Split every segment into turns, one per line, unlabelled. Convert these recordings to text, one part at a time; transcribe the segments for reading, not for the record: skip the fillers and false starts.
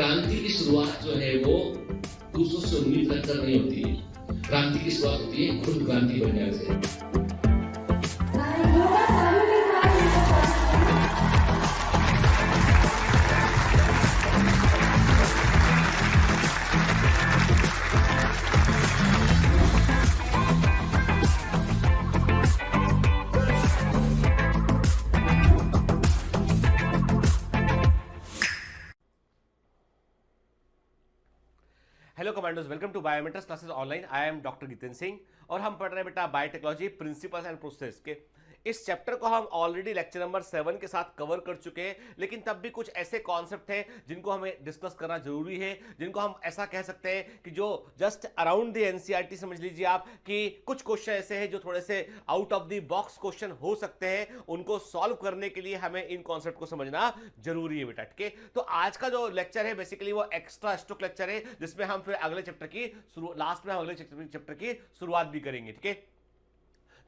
क्रांति की शुरुआत जो है वो दूसरों से उम्मीद रखकर नहीं होती है। क्रांति की शुरुआत होती है खुद क्रांति बनने से।
Hello commandos, welcome to biometrics classes online. I am doctor Jitendra Singh और हम पढ़ रहे हैं बेटा बायोटेक्नोलॉजी प्रिंसिपल्स एंड प्रोसेस के। इस चैप्टर को हम ऑलरेडी लेक्चर नंबर 7 के साथ कवर कर चुके हैं, लेकिन तब भी कुछ ऐसे कॉन्सेप्ट हैं जिनको हमें डिस्कस करना जरूरी है, जिनको हम ऐसा कह सकते हैं कि जो जस्ट अराउंड द एनसीईआरटी समझ लीजिए आप कि कुछ क्वेश्चन ऐसे हैं जो थोड़े से out of the box question हो सकते हैं। उनको सॉल्व करने के लिए हमें इन कॉन्सेप्ट को समझना जरूरी है बेटा, ठीक है। तो आज का जो लेक्चर है बेसिकली वो एक्स्ट्रा स्टॉक लेक्चर है, जिसमें हम फिर अगले चैप्टर की लास्ट में हम अगले चैप्टर की शुरुआत भी करेंगे, ठीक है।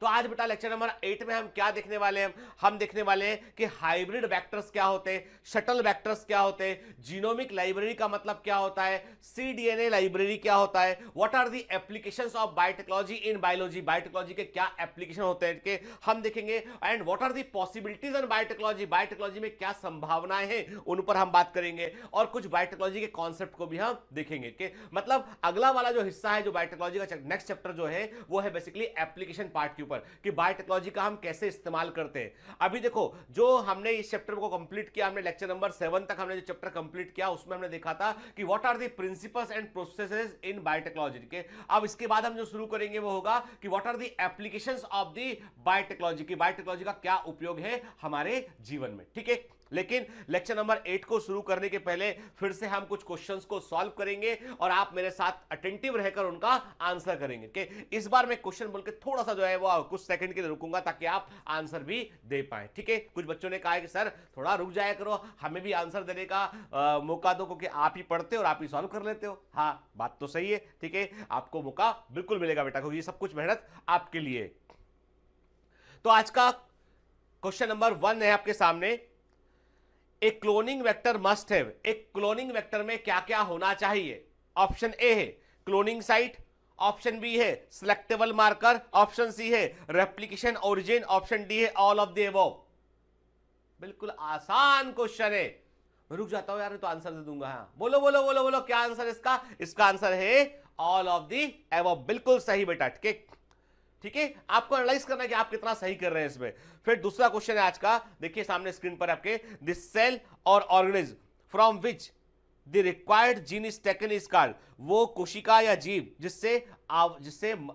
तो आज बेटा लेक्चर नंबर 8 में हम क्या देखने वाले हैं? हम देखने वाले हैं कि हाइब्रिड वेक्टर्स क्या होते हैं, शटल वेक्टर्स क्या होते हैं, जीनोमिक लाइब्रेरी का मतलब क्या होता है, cDNA लाइब्रेरी क्या होता है, what are the applications of biotechnology in biology, biotechnology के क्या एप्लीकेशन होते हैं के हम देखेंगे। And what are the possibilities in biotechnology, biotechnology में क्या संभावनाएं हैं उन पर हम बात करेंगे, और कुछ बायोटेक्नोलॉजी के कॉन्सेप्ट को भी हम देखेंगे कि मतलब अगला वाला जो हिस्सा है जो बायोटेक्नोलॉजी का नेक्स्ट चैप्टर जो है वो है बेसिकली एप्लीकेशन पार्ट के ऊपर कि बायोटेक्नोलॉजी का हम कैसे इस्तेमाल करते हैं। अभी देखो जो हमने इस चैप्टर को कंप्लीट किया, हमने लेक्चर नंबर 7 तक हमने जो चैप्टर कंप्लीट किया उसमें हमने देखा था कि what are the principles and processes in biotechnology के। अब इसके बाद हम जो शुरू करेंगे वो होगा कि what are the applications of the biotechnology की, बायोटेक्नोलॉजी का क्या उपयोग है हमारे जीवन में, ठीक है। लेकिन लेक्चर नंबर 8 को शुरू करने के पहले फिर से हम कुछ क्वेश्चंस को सॉल्व करेंगे और आप मेरे साथ अटेंटिव रहकर उनका आंसर करेंगे कि इस बार मैं क्वेश्चन बोल के थोड़ा सा जो है वो कुछ सेकंड के लिए रुकूंगा ताकि आप आंसर भी दे पाए, ठीक है। कुछ बच्चों ने कहा है कि सर थोड़ा रुक जाया करो, हमें भी आंसर देने का मौका दो, क्योंकि आप ही पढ़ते हो और आप ही सॉल्व कर लेते हो। हाँ, बात तो सही है, ठीक है, आपको मौका बिल्कुल मिलेगा बेटा, क्योंकि ये सब कुछ मेहनत आपके लिए। तो आज का क्वेश्चन नंबर 1 है आपके सामने। एक क्लोनिंग वेक्टर मस्ट हैव, एक क्लोनिंग वेक्टर में क्या क्या होना चाहिए? ऑप्शन ए है क्लोनिंग साइट, ऑप्शन बी है सिलेक्टेबल मार्कर, ऑप्शन सी है रेप्लिकेशन ओरिजिन, ऑप्शन डी है ऑल ऑफ द अबव। बिल्कुल आसान क्वेश्चन है, मैं रुक जाता हूं यार तो आंसर दे दूंगा। हाँ बोलो बोलो बोलो बोलो, क्या आंसर इसका? इसका आंसर है ऑल ऑफ द अबव। बिल्कुल सही बेटा, ठीक है, ठीक है। आपको एनालाइज करना है कि आप कितना सही कर रहे हैं इसमें। फिर दूसरा क्वेश्चन है आज का, देखिए सामने स्क्रीन पर आपके, दिस सेल और organism from which the required gene is taken is called. वो कोशिका या जीव जिससे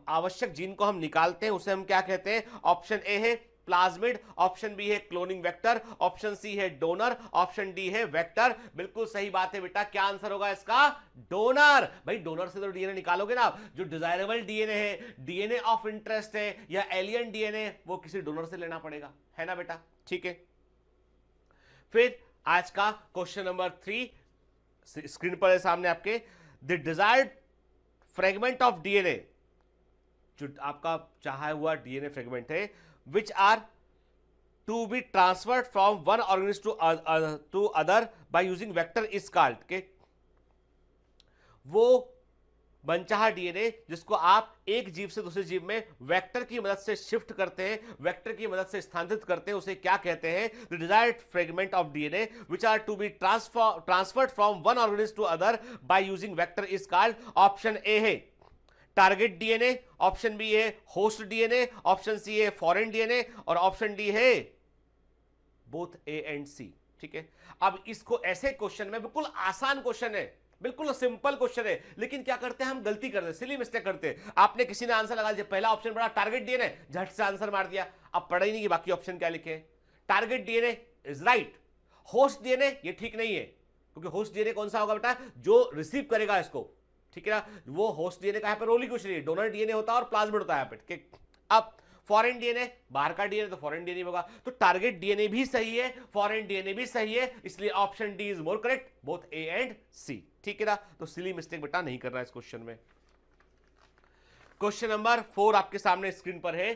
आवश्यक जीन को हम निकालते हैं उसे हम क्या कहते हैं? ऑप्शन ए है प्लाज्मिड, ऑप्शन बी है क्लोनिंग वेक्टर, ऑप्शन सी है डोनर, ऑप्शन डी है वेक्टर। बिल्कुल सही बात है बेटा, क्या आंसर होगा इसका? डोनर। भाई डोनर से तो डीएनए निकालोगे ना, जो डिजायरेबल डीएनए है, डीएनए ऑफ इंटरेस्ट है या एलियन डीएनए, वो किसी डोनर से लेना पड़ेगा, है ना बेटा, ठीक है। फिर आज का क्वेश्चन नंबर 3 स्क्रीन पर है सामने आपके, the desired fragment of DNA, जो आपका चाहा हुआ डीएनए फ्रेगमेंट है, which are to be transferred from one organism to other by using vector is called के। वो मनचाहा डीएनए जिसको आप एक जीव से दूसरे जीव में वेक्टर की मदद से शिफ्ट करते हैं, वेक्टर की मदद से स्थानांतरित करते हैं, उसे क्या कहते हैं? The desired fragment of DNA which are to be transferred from one organism to other by using vector is called. Option A है टारगेट डीएनए, ऑप्शन बी है होस्ट डीएनए, ऑप्शन सी है फॉरेन डीएनए, और option D है both A and C, ठीक है। अब इसको ऐसे क्वेश्चन में, बिल्कुल आसान क्वेश्चन है, बिल्कुल सिंपल क्वेश्चन है, लेकिन क्या करते हैं हम? गलती करते हैं, सिली मिस्टेक करते हैं। आपने किसी ने आंसर लगा दिया, पहला ऑप्शन पढ़ा टारगेट डीएनए, झट से आंसर मार दिया, अब पढ़ा ही नहीं कि बाकी ऑप्शन क्या लिखे। Target DNA is right, host DNA ये ठीक नहीं है, क्योंकि होस्ट डीएनए कौन सा होगा बेटा? जो रिसीव करेगा इसको, ठीक है ना, वो होस्ट डीएनए का यहाँ पे रोल ही कुछ नहीं है, डोनर डीएनए होता है और प्लाज्मिड होता है यहाँ पे, ठीक है। अब फॉरेन डीएनए, बाहर का डीएनए तो फॉरेन डीएनए होगा, तो टारगेट डीएनए भी सही है, फॉरेन डीएनए भी सही है, इसलिए option D is more correct, both A and C, ठीक है ना। तो सिली मिस्टेक बेटा नहीं करना इस क्वेश्चन में। क्वेश्चन नंबर 4 आपके सामने स्क्रीन पर है,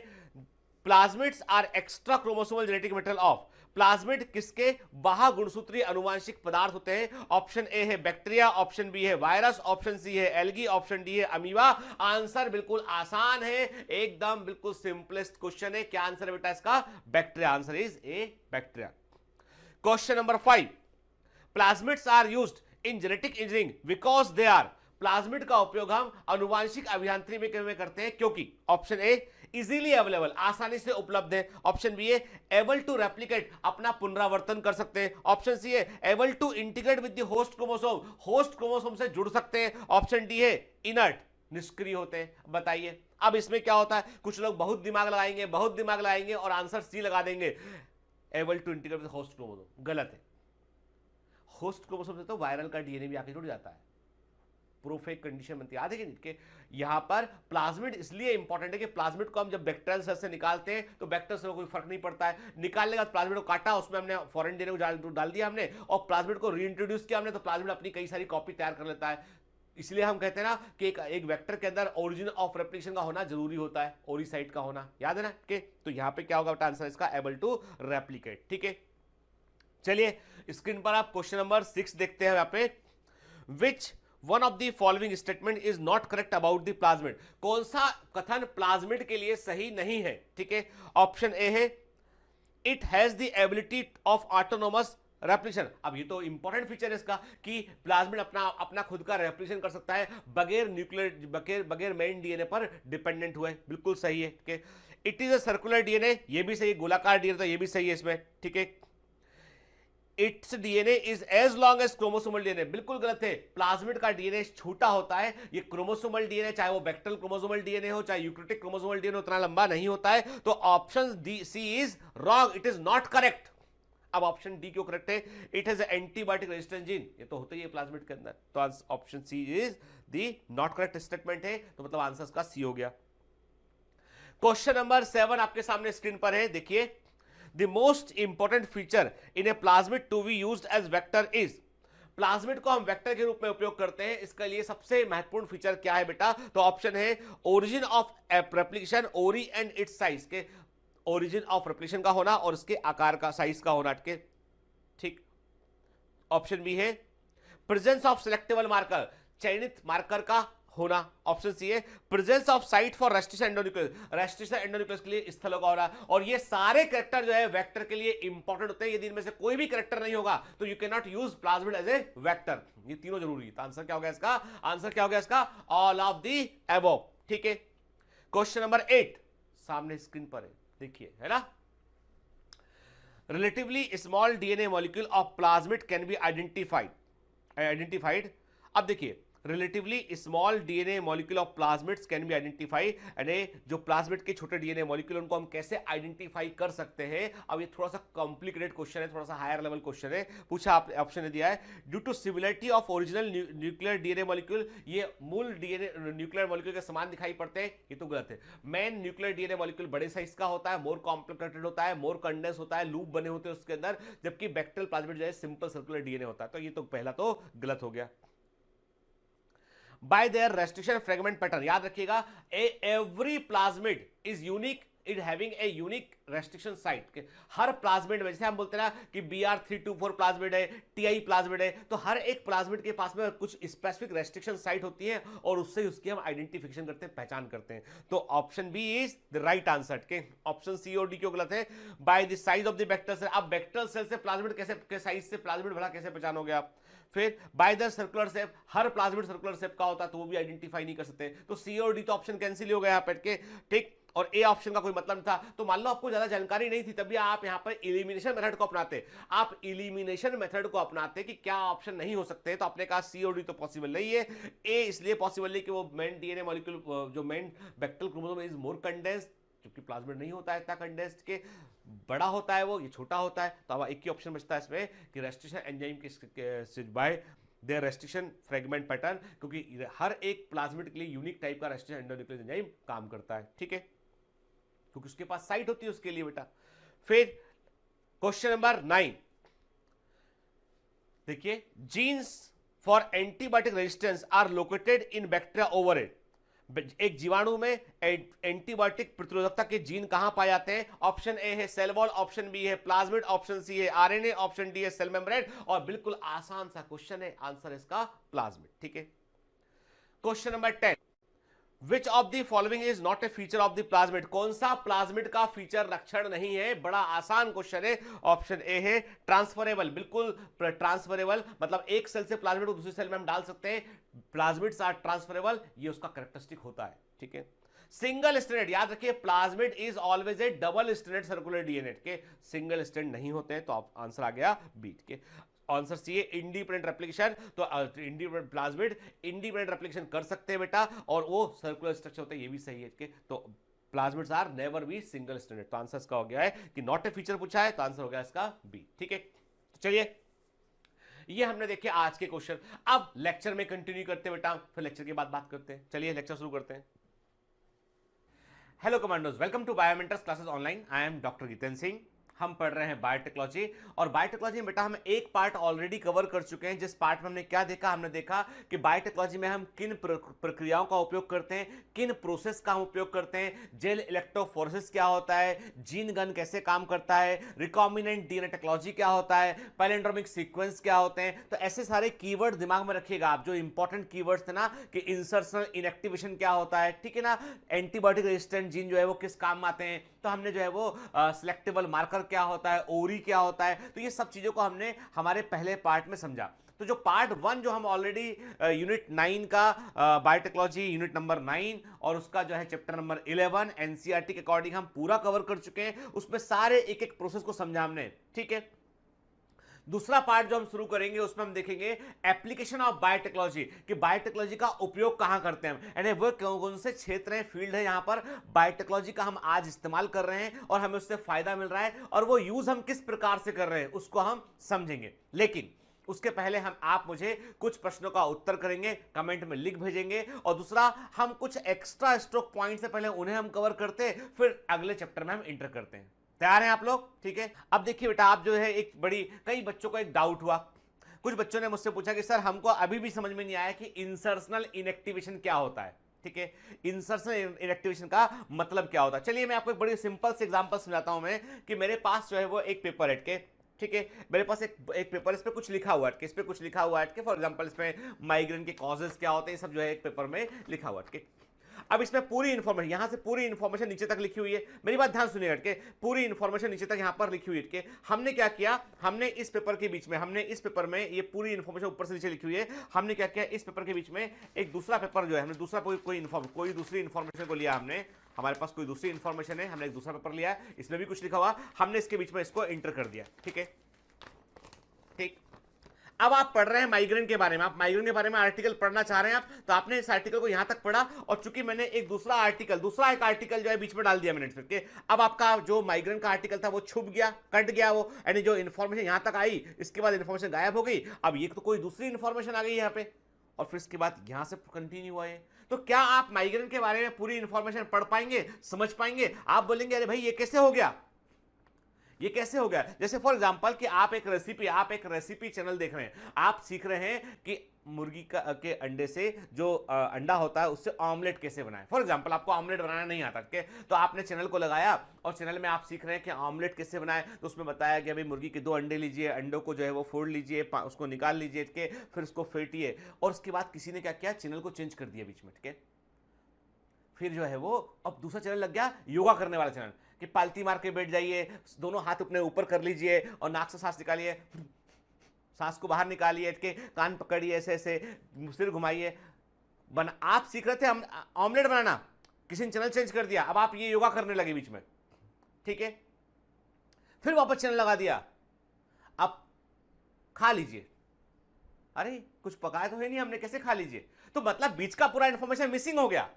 plasmids are extra chromosomal genetic material of. Plasmid किसके बाह्य गुणसूत्रीय अनुवांशिक पदार्थ होते हैं? ऑप्शन ए है बैक्टीरिया, ऑप्शन बी है वायरस, ऑप्शन सी है एल्गी, ऑप्शन डी है अमीबा। आंसर बिल्कुल आसान है, एकदम बिल्कुल सिंपलेस्ट क्वेश्चन है। क्या आंसर है बेटा इसका? Bacteria. Answer is a bacteria. Question number 5, plasmids are used in genetic engineering because they are. Plasmid का उपयोग हम अनुवांशिक अभियांत्रिकी में करते हैं क्योंकि ऑप्शन ए इजीली अवेलेबल, आसानी से उपलब्ध है, ऑप्शन बी है एबल टू रेप्लिकेट, अपना पुनरावर्तन कर सकते हैं, ऑप्शन सी है able to integrate with the host chromosome, host chromosome से जुड़ सकते हैं, ऑप्शन डी है इनर्ट, निष्क्रिय होते हैं। बताइए अब इसमें क्या होता है? कुछ लोग बहुत दिमाग लगाएंगे और आंसर सी लगा देंगे, able to integrate with host chromosome. गलत है। होस्ट क्रोमोसोम से तो वायरल का डीएनए भी आके जुड़ जाता है, प्रूफ एक कंडीशन बनती है। याद है कि यहां पर प्लाज्मिड इसलिए इंपॉर्टेंट है कि प्लाज्मिड को हम जब बैक्टीरियल सेल से निकालते हैं तो बैक्टीरियल सेल को कोई फर्क नहीं पड़ता है। निकालने का प्लाज्मिड को काटा, उसमें हमने फॉरेन डीएनए को डाल दिया हमने और प्लाज्मिड को रीइंट्रोड्यूस किया हमने, तो प्लाज्मिड अपनी कई सारी कॉपी तैयार कर लेता है। इसलिए हम कहते हैं ना कि एक वेक्टर के अंदर ओरिजिन ऑफ रेप्लिकेशन का होना जरूरी होता है, ओरिसाइट का होना। याद है ना कि तो यहां पे क्या होगा बेटा? आंसर इसका एबल टू रेप्लिकेट। ठीक है, चलिए स्क्रीन पर आप क्वेश्चन नंबर 6 देखते हैं। यहां पे which one of the following statement is not correct about the plasmid. कौन सा कथन प्लाज्मिड के लिए सही नहीं है? ठीक है, ऑप्शन ए है it has the ability of autonomous replication. अब ये तो इंपॉर्टेंट फीचर है इसका कि प्लाज्मिड अपना खुद का रेप्लिकेशन कर सकता है बगैर न्यूक्लियर बगैर मेन डीएनए पर डिपेंडेंट हुए। बिल्कुल सही है। ठीक है, it is a circular DNA, ये भी सही है। गोलाकार डीएनए तो ये भी सही है इसमें। ठीक है, it's DNA is as long as chromosomal DNA. बिल्कुल गलत है। प्लाज्मिड का डीएनए छोटा होता है, ये क्रोमोसोमल डीएनए चाहे वो बैक्टीरियल क्रोमोसोमल डीएनए हो चाहे यूक्रेटिक क्रोमोसोमल डीएनए उतना लंबा नहीं होता है। तो option D C is wrong, it is not correct. अब ऑप्शन डी क्यों करेक्ट है? It has antibiotic resistance gene, ये तो होता ही है प्लाज्मिड के अंदर। तो option C is the not correct statement है, तो मतलब आंसर का सी हो गया। क्वेश्चन नंबर 7 आपके सामने स्क्रीन पर है, देखिए। The most important feature in a plasmid to be used as vector is। Plasmid को हम वेक्टर के रूप में उपयोग करते हैं, इसके लिए सबसे महत्वपूर्ण फीचर क्या है बेटा? तो ऑप्शन है ओरिजिन ऑफ रेप्लिकेशन, ओरी एंड इट्स साइज, के ओरिजिन ऑफ रेप्लिकेशन का होना और इसके आकार का, साइज का होना। ठीक, ऑप्शन बी है प्रेजेंस ऑफ सिलेक्टेबल मार्कर, चयनित मार्कर का होना। ऑप्शन सी है presence of site for restriction endonuclease, restriction endonuclease के लिए स्थलों का होना। और ये सारे कैरेक्टर जो है वेक्टर के लिए इंपॉर्टेंट होते हैं। यदि इनमें से कोई भी कैरेक्टर नहीं होगा तो you can not use plasmid as a vector. ये तीनों जरूरी है। तो आंसर क्या हो गया इसका? आंसर क्या हो गया इसका? All of the above. ठीक है, क्वेश्चन नंबर 8 सामने स्क्रीन पर है, देखिए, है ना। Relatively small DNA molecule of plasmid can be identified. अब देखिए, relatively small DNA molecule of plasmids can be identify, यानी जो प्लाज्मिड के छोटे डीएनए मॉलिक्यूल उनको हम कैसे आइडेंटिफाई कर सकते हैं। अब ये थोड़ा सा कॉम्प्लिकेटेड क्वेश्चन है, थोड़ा सा हायर लेवल क्वेश्चन है। पूछा आप ऑप्शन दिया है due to similarity of original nuclear DNA molecule, ये मूल डीएनए न्यूक्लियर मॉलिक्यूल के समान दिखाई पड़ते हैं। ये तो गलत है। मेन न्यूक्लियर डीएनए मॉलिक्यूल बड़े साइज का होता है, मोर कॉम्प्लिकेटेड होता है, मोर कंडेंस होता है, लूप बने होते हैं उसके अंदर, जबकि बैक्टीरियल प्लाज्मिड जो है सिंपल सर्कुलर डीएनए होता है। तो ये तो पहला तो गलत हो गया। By their restriction fragment pattern, याद रखिएगा, every plasmid is unique in having a unique restriction site। Her plasmid में, जैसे हम बोलते हैं ना कि Br324 प्लाज्मिड है, Ti प्लाज्मिड है, तो हर एक प्लाज्मिड के पास में कुछ स्पेसिफिक रेस्ट्रिक्शन साइट होती है और उससे उसकी हम आइडेंटिफिकेशन करते हैं, पहचान करते हैं। तो option B is the right answer. के ऑप्शन सी और डी क्यों गलत है? By the size of the bacterial cell. अब बैक्टीरियल सेल से प्लाज्मिड कैसे, साइज से प्लाज्मिड भला कैसे पहचानोगे आप? फिर बाय द सर्कुलर शेप, हर प्लाज्मिड सर्कुलर शेप का होता है तो वो भी आइडेंटिफाई नहीं कर सकते। तो सी और डी तो ऑप्शन कैंसिल हो गया यहाँ पे के। ठीक, और ए ऑप्शन का कोई मतलब नहीं था। तो मान लो आपको ज्यादा जानकारी नहीं थी, तभी आप यहाँ पर इलिमिनेशन मेथड को अपनाते। आप इलिमिनेशन मेथड को अपनाते कि क्या ऑप्शन नहीं हो सकते, तो आपने कहा सी और डी तो पॉसिबल नहीं है। ए इसलिए पॉसिबल नहीं कि वो मेन डीएनए मॉलिक्यूल, जो main bacterial chromosome is more condensed, जबकि प्लाज्मिड नहीं होता है इतना कंडेंस्ड, के बड़ा होता है वो, ये छोटा होता है। तो अब एक ही ऑप्शन बचता है इसमें कि रेस्ट्रिक्शन एंजाइम के bye there restriction fragment pattern, क्योंकि हर एक प्लाज्मिड के लिए यूनिक टाइप का रेस्ट्रिक्शन एंडोन्यूक्लियस एंजाइम काम करता है। ठीक है, क्योंकि उसके पास साइट होती है उसके लिए बेटा। फिर क्वेश्चन नंबर 9 देखिए, genes for antibiotic resistance are located in bacteria ओवरएड एक जीवाणु में एंटीबायोटिक प्रतिरोधकता के जीन कहां पाए जाते हैं? ऑप्शन ए है सेल वॉल, ऑप्शन बी है प्लाज्मिड, ऑप्शन सी है आरएनए, ऑप्शन डी है सेल मेम्ब्रेन। और बिल्कुल आसान सा क्वेश्चन है, आंसर इसका प्लाज्मिड। ठीक है, question number 10, which of the following is not a feature of the plasmid? कौन सा प्लाज्मिड का फीचर लक्षण नहीं है? बड़ा आसान क्वेश्चन है। ऑप्शन ए है ट्रांसफरेबल, बिल्कुल ट्रांसफरेबल, मतलब एक सेल से प्लाज्मिड को दूसरी सेल में हम डाल सकते हैं। प्लाज्मिड्स आर ट्रांसफरेबल, ये उसका कैरेक्टरिस्टिक होता है। ठीक है, सिंगल स्ट्रैंडेड, याद रखिए plasmid is always A double stranded circular DNA के, सिंगल स्ट्रैंड नहीं होते हैं, तो आंसर आ गया बी। के आंसर सी है इंडिपेंडेंट रेप्लिकेशन, तो इंडिपेंडेंट प्लाज्मिड इंडिपेंडेंट रेप्लिकेशन कर सकते हैं बेटा, और वो सर्कुलर स्ट्रक्चर होता है, ये भी सही है। के तो plasmids are never be single stranded, तो आंसर इसका हो गया है कि नॉट ए फीचर पूछा है, तो आंसर हो गया इसका बी। ठीक है, तो चलिए ये हमने देखे आज के क्वेश्चन। अब लेक्चर में कंटिन्यू करते हैं बेटा, फिर लेक्चर के बाद बात करते हैं। चलिए लेक्चर शुरू करते हैं। Hello commandos, welcome to biomentors classes online. I am doctor Jitendra Singh. हम पढ़ रहे हैं बायोटेक्नोलॉजी, और बायोटेक्नोलॉजी में बेटा हम एक पार्ट ऑलरेडी कवर कर चुके हैं। जिस पार्ट में हमने क्या देखा? हमने देखा कि बायोटेक्नोलॉजी में हम किन प्रक्रियाओं का उपयोग करते हैं, किन प्रोसेस का हम उपयोग करते हैं, जेल इलेक्ट्रोफोरेसिस क्या होता है, जीन गन कैसे काम करता है, रिकॉम्बिनेंट डीएनए टेक्नोलॉजी क्या होता है, पैलिंड्रोमिक सीक्वेंस क्या होते हैं। तो ऐसे सारे कीवर्ड दिमाग में रखिएगा आप, जो इंपॉर्टेंट कीवर्ड्स थे ना, कि इंसर्शनल इनएक्टिवेशन क्या होता है, ठीक है ना, एंटीबायोटिक रेजिस्टेंट जीन जो है वो किस काम में आते हैं, तो हमने जो है वो सिलेक्टेबल मार्कर क्या होता है, ओरी क्या होता है, तो ये सब चीजों को हमने हमारे पहले पार्ट में समझा। तो जो पार्ट 1 जो हम ऑलरेडी यूनिट 9 का बायोटेक्नोलॉजी यूनिट नंबर 9 और उसका जो है चैप्टर नंबर 11 एनसीईआरटी के अकॉर्डिंग हम पूरा कवर कर चुके हैं। उसमें सारे एक एक प्रोसेस को समझा हमने। ठीक है, दूसरा पार्ट जो हम शुरू करेंगे उसमें हम देखेंगे एप्लीकेशन ऑफ बायोटेक्नोलॉजी, कि बायोटेक्नोलॉजी का उपयोग कहां करते हैं हम, यानी वो कौन से क्षेत्र हैं, फील्ड है, यहां पर बायोटेक्नोलॉजी का हम आज इस्तेमाल कर रहे हैं और हमें उससे फायदा मिल रहा है, और वो यूज हम किस प्रकार से कर रहे हैं उसको हम समझेंगे। लेकिन उसके पहले आप मुझे कुछ प्रश्नों का उत्तर करेंगे, कमेंट में लिख भेजेंगे, और दूसरा हम कुछ एक्स्ट्रा स्ट्रोक पॉइंट से पहले उन्हें हम कवर करते हैं, फिर अगले चैप्टर में हम इंटर करते हैं। तैयार हैं आप लोग? ठीक है, अब देखिए बेटा, आप जो है कई बच्चों को एक डाउट हुआ। कुछ बच्चों ने मुझसे पूछा कि सर हमको अभी भी समझ में नहीं आया कि इंसर्शनल इनएक्टिवेशन क्या होता है। ठीक है, इंसर्शनल इनएक्टिवेशन का मतलब क्या होता है। चलिए मैं आपको एक बड़ी सिंपल से एग्जांपल समझाता हूं मैं, कि मेरे पास जो है वो एक पेपर है के, ठीक है, मेरे पास एक पेपर, इस पे कुछ लिखा हुआ है, इस पे कुछ लिखा हुआ है, फॉर एग्जांपल इसमें माइग्रेन के कॉजेस क्या होते हैं, सब जो है एक पेपर में लिखा हुआ है। अब इसमें पूरी इंफॉर्मेशन, यहां से पूरी इंफॉर्मेशन नीचे तक लिखी हुई है, मेरी बात ध्यान सुनिएगा के, पूरी इंफॉर्मेशन नीचे तक यहां पर लिखी हुई है के। हमने क्या किया, हमने इस पेपर के बीच में, हमने इस पेपर में ये पूरी इंफॉर्मेशन ऊपर से नीचे लिखी हुई है, हमने क्या किया, इस पेपर के बीच में एक दूसरा पेपर जो है, हमने दूसरा कोई दूसरी इंफॉर्मेशन को लिया, हमने हमारे पास कोई दूसरी इंफॉर्मेशन है, हमने एक दूसरा पेपर लिया है, इसमें भी कुछ लिखा हुआ, हमने इसके बीच में इसको इंटर कर दिया। ठीक है, ठीक। अब आप पढ़ रहे हैं माइग्रेन के बारे में, आप माइग्रेन के बारे में आर्टिकल पढ़ना चाह रहे हैं आप, तो आपने इस आर्टिकल को यहां तक पढ़ा, और चूंकि मैंने एक दूसरा आर्टिकल जो है बीच में डाल दिया मैंने फिर के, अब आपका जो माइग्रेन का आर्टिकल था वो छुप गया, कट गया वो, यानी जो इन्फॉर्मेशन यहां तक आई, इसके बाद इन्फॉर्मेशन गायब हो गई। अब ये तो कोई दूसरी इन्फॉर्मेशन आ गई यहाँ पे, और फिर इसके बाद यहां से कंटिन्यू हुआ है। तो क्या आप माइग्रेन के बारे में पूरी इंफॉर्मेशन पढ़ पाएंगे, समझ पाएंगे? आप बोलेंगे अरे भाई ये कैसे हो गया, ये कैसे हो गया? जैसे फॉर एग्जांपल कि आप एक रेसिपी चैनल देख रहे हैं, आप सीख रहे हैं कि मुर्गी के अंडे से जो अंडा होता है उससे ऑमलेट कैसे बनाएं। फॉर एग्जांपल आपको ऑमलेट बनाना नहीं आता, तो आपने चैनल को लगाया और चैनल में आप सीख रहे हैं कि ऑमलेट कैसे बनाएं। तो उसमें बताया कि अभी मुर्गी के 2 अंडे लीजिए, अंडों को जो है वो फोड़ लीजिए, उसको निकाल लीजिए, ठीक है, फिर उसको फेंटिए, और उसके बाद किसी ने क्या किया, चैनल को चेंज कर दिया बीच में। ठीक है, फिर जो है वो अब दूसरा चैनल लग गया, योगा करने वाला चैनल, कि पालती मार के बैठ जाइए, दोनों हाथ अपने ऊपर कर लीजिए और नाक से सांस निकालिए, सांस को बाहर निकालिए, के कान पकड़िए, ऐसे ऐसे सिर घुमाइए। आप सीख रहे थे ऑमलेट बनाना, किसी ने चैनल चेंज कर दिया, अब आप ये योगा करने लगे बीच में। ठीक है, फिर वापस चैनल लगा दिया, अब खा लीजिए, अरे कुछ पकाया तो है नहीं हमने, कैसे खा लीजिए? तो मतलब बीच का पूरा इंफॉर्मेशन मिसिंग हो गया।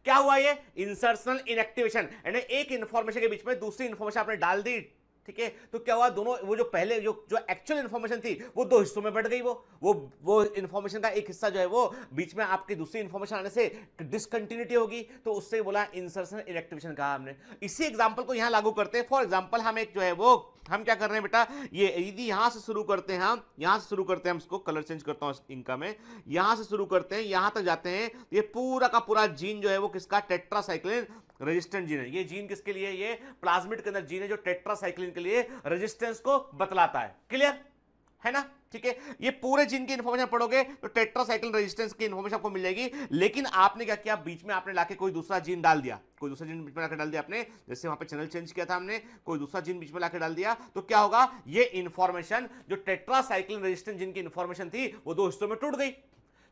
क्या हुआ? ये इंसर्शनल इनएक्टिवेशन, यानी एक इंफॉर्मेशन के बीच में दूसरी इंफॉर्मेशन आपने डाल दी, ठीक है। तो क्या हुआ, दोनों वो जो पहले जो जो एक्चुअल इंफॉर्मेशन थी वो दो हिस्सों में बढ़ गई, वो इंफॉर्मेशन का एक हिस्सा जो है वो बीच में आपकी दूसरी इंफॉर्मेशन आने से डिसकंटिन्यूटी होगी, तो उससे बोला इंसर्शन इनएक्टिवेशन कहा हमने। इसी एग्जांपल को यहां लागू करते हैं। फॉर एग्जांपल हम एक जो है वो हम क्या कर रहे हैं बेटा, ये यदि यहां से शुरू करते हैं, हम यहां से शुरू करते हैं, हम इसको कलर चेंज करता हूं इनका में, यहां से शुरू करते हैं, यहां तक जाते हैं, ये पूरा का पूरा जीन जो है वो किसका, टेट्रासाइक्लिन रेजिस्टेंट जीन है। ये जीन किसके लिए, ये प्लाज्मिड के अंदर जीन है जो टेट्रासाइक्लिन के लिए रेजिस्टेंस को बतलाता है। क्लियर है ना, ठीक है। ये पूरे जीन की इंफॉर्मेशन पढ़ोगे तो टेट्रासाइक्लिन रेजिस्टेंस की इंफॉर्मेशन आपको मिल जाएगी। लेकिन आपने क्या किया, बीच में आपने लाके कोई दूसरा जीन डाल दिया, कोई दूसरा जीन बीच में लाके डाल दिया आपने, जैसे वहां पे चैनल चेंज किया था हमने, कोई दूसरा जीन बीच में लाके डाल दिया, तो क्या होगा, ये इंफॉर्मेशन जो टेट्रासाइक्लिन रेजिस्टेंट जीन की इंफॉर्मेशन थी वो दो हिस्सों में टूट गई।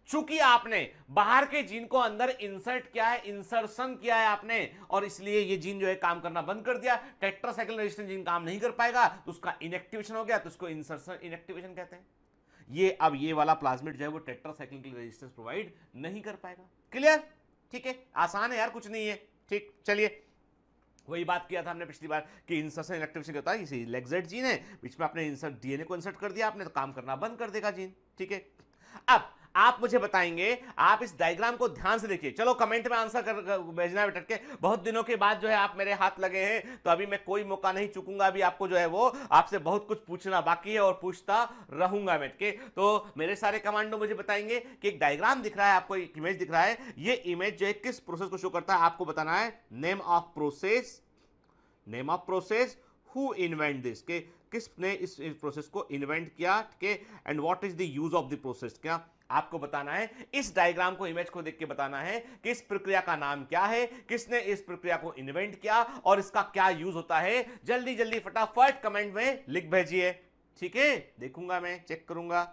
चूंकि आपने बाहर के जीन को अंदर इंसर्ट किया है, इंसर्शन किया है आपने, और इसलिए ये जीन जो है काम करना बंद कर दिया, टेट्रासाइक्लिन रेजिस्टेंट जीन काम नहीं कर पाएगा, तो उसका इनएक्टिवेशन हो गया, तो उसको इंसर्शन इनएक्टिवेशन कहते हैं। ये अब ये वाला प्लाज्मिड जो है वो टेट्रासाइक्लिन की रेजिस्टेंस प्रोवाइड नहीं कर पाएगा। क्लियर, ठीक है, आसान है यार, कुछ नहीं है। ठीक, चलिए वही बात किया था हमने पिछली बार कि इंसर्शन इनएक्टिवेशन होता है, इसे लेगजेट जीन है, बीच में आपने इंसर्ट डीएनए को इंसर्ट कर दिया आपने, तो काम करना बंद कर देगा जीन। ठीक है, अब आप मुझे बताएंगे, आप इस डायग्राम को ध्यान से देखिए। चलो कमेंट में आंसर कर भेजना बेटा के, बहुत दिनों के बाद जो है आप मेरे हाथ लगे हैं, तो अभी मैं कोई मौका नहीं चूकूंगा, अभी आपको जो है वो आपसे बहुत कुछ पूछना बाकी है और पूछता रहूंगा बैठ के। तो मेरे सारे कमांडो मुझे बताएंगे कि एक डायग्राम दिख रहा है आपको, एक इमेज दिख रहा है, ये इमेज जो है किस प्रोसेस को शो करता है, आपको बताना है name of process, name of process, who invent this, के किसने इस प्रोसेस को इन्वेंट किया, ठीक है, and what is the use of the process, क्या आपको बताना है। इस डायग्राम को, इमेज को देख के बताना है कि इस प्रक्रिया का नाम क्या है, किसने इस प्रक्रिया को इन्वेंट किया और इसका क्या यूज होता है। जल्दी जल्दी फटाफट कमेंट में लिख भेजिए, ठीक है, देखूंगा मैं, चेक करूंगा।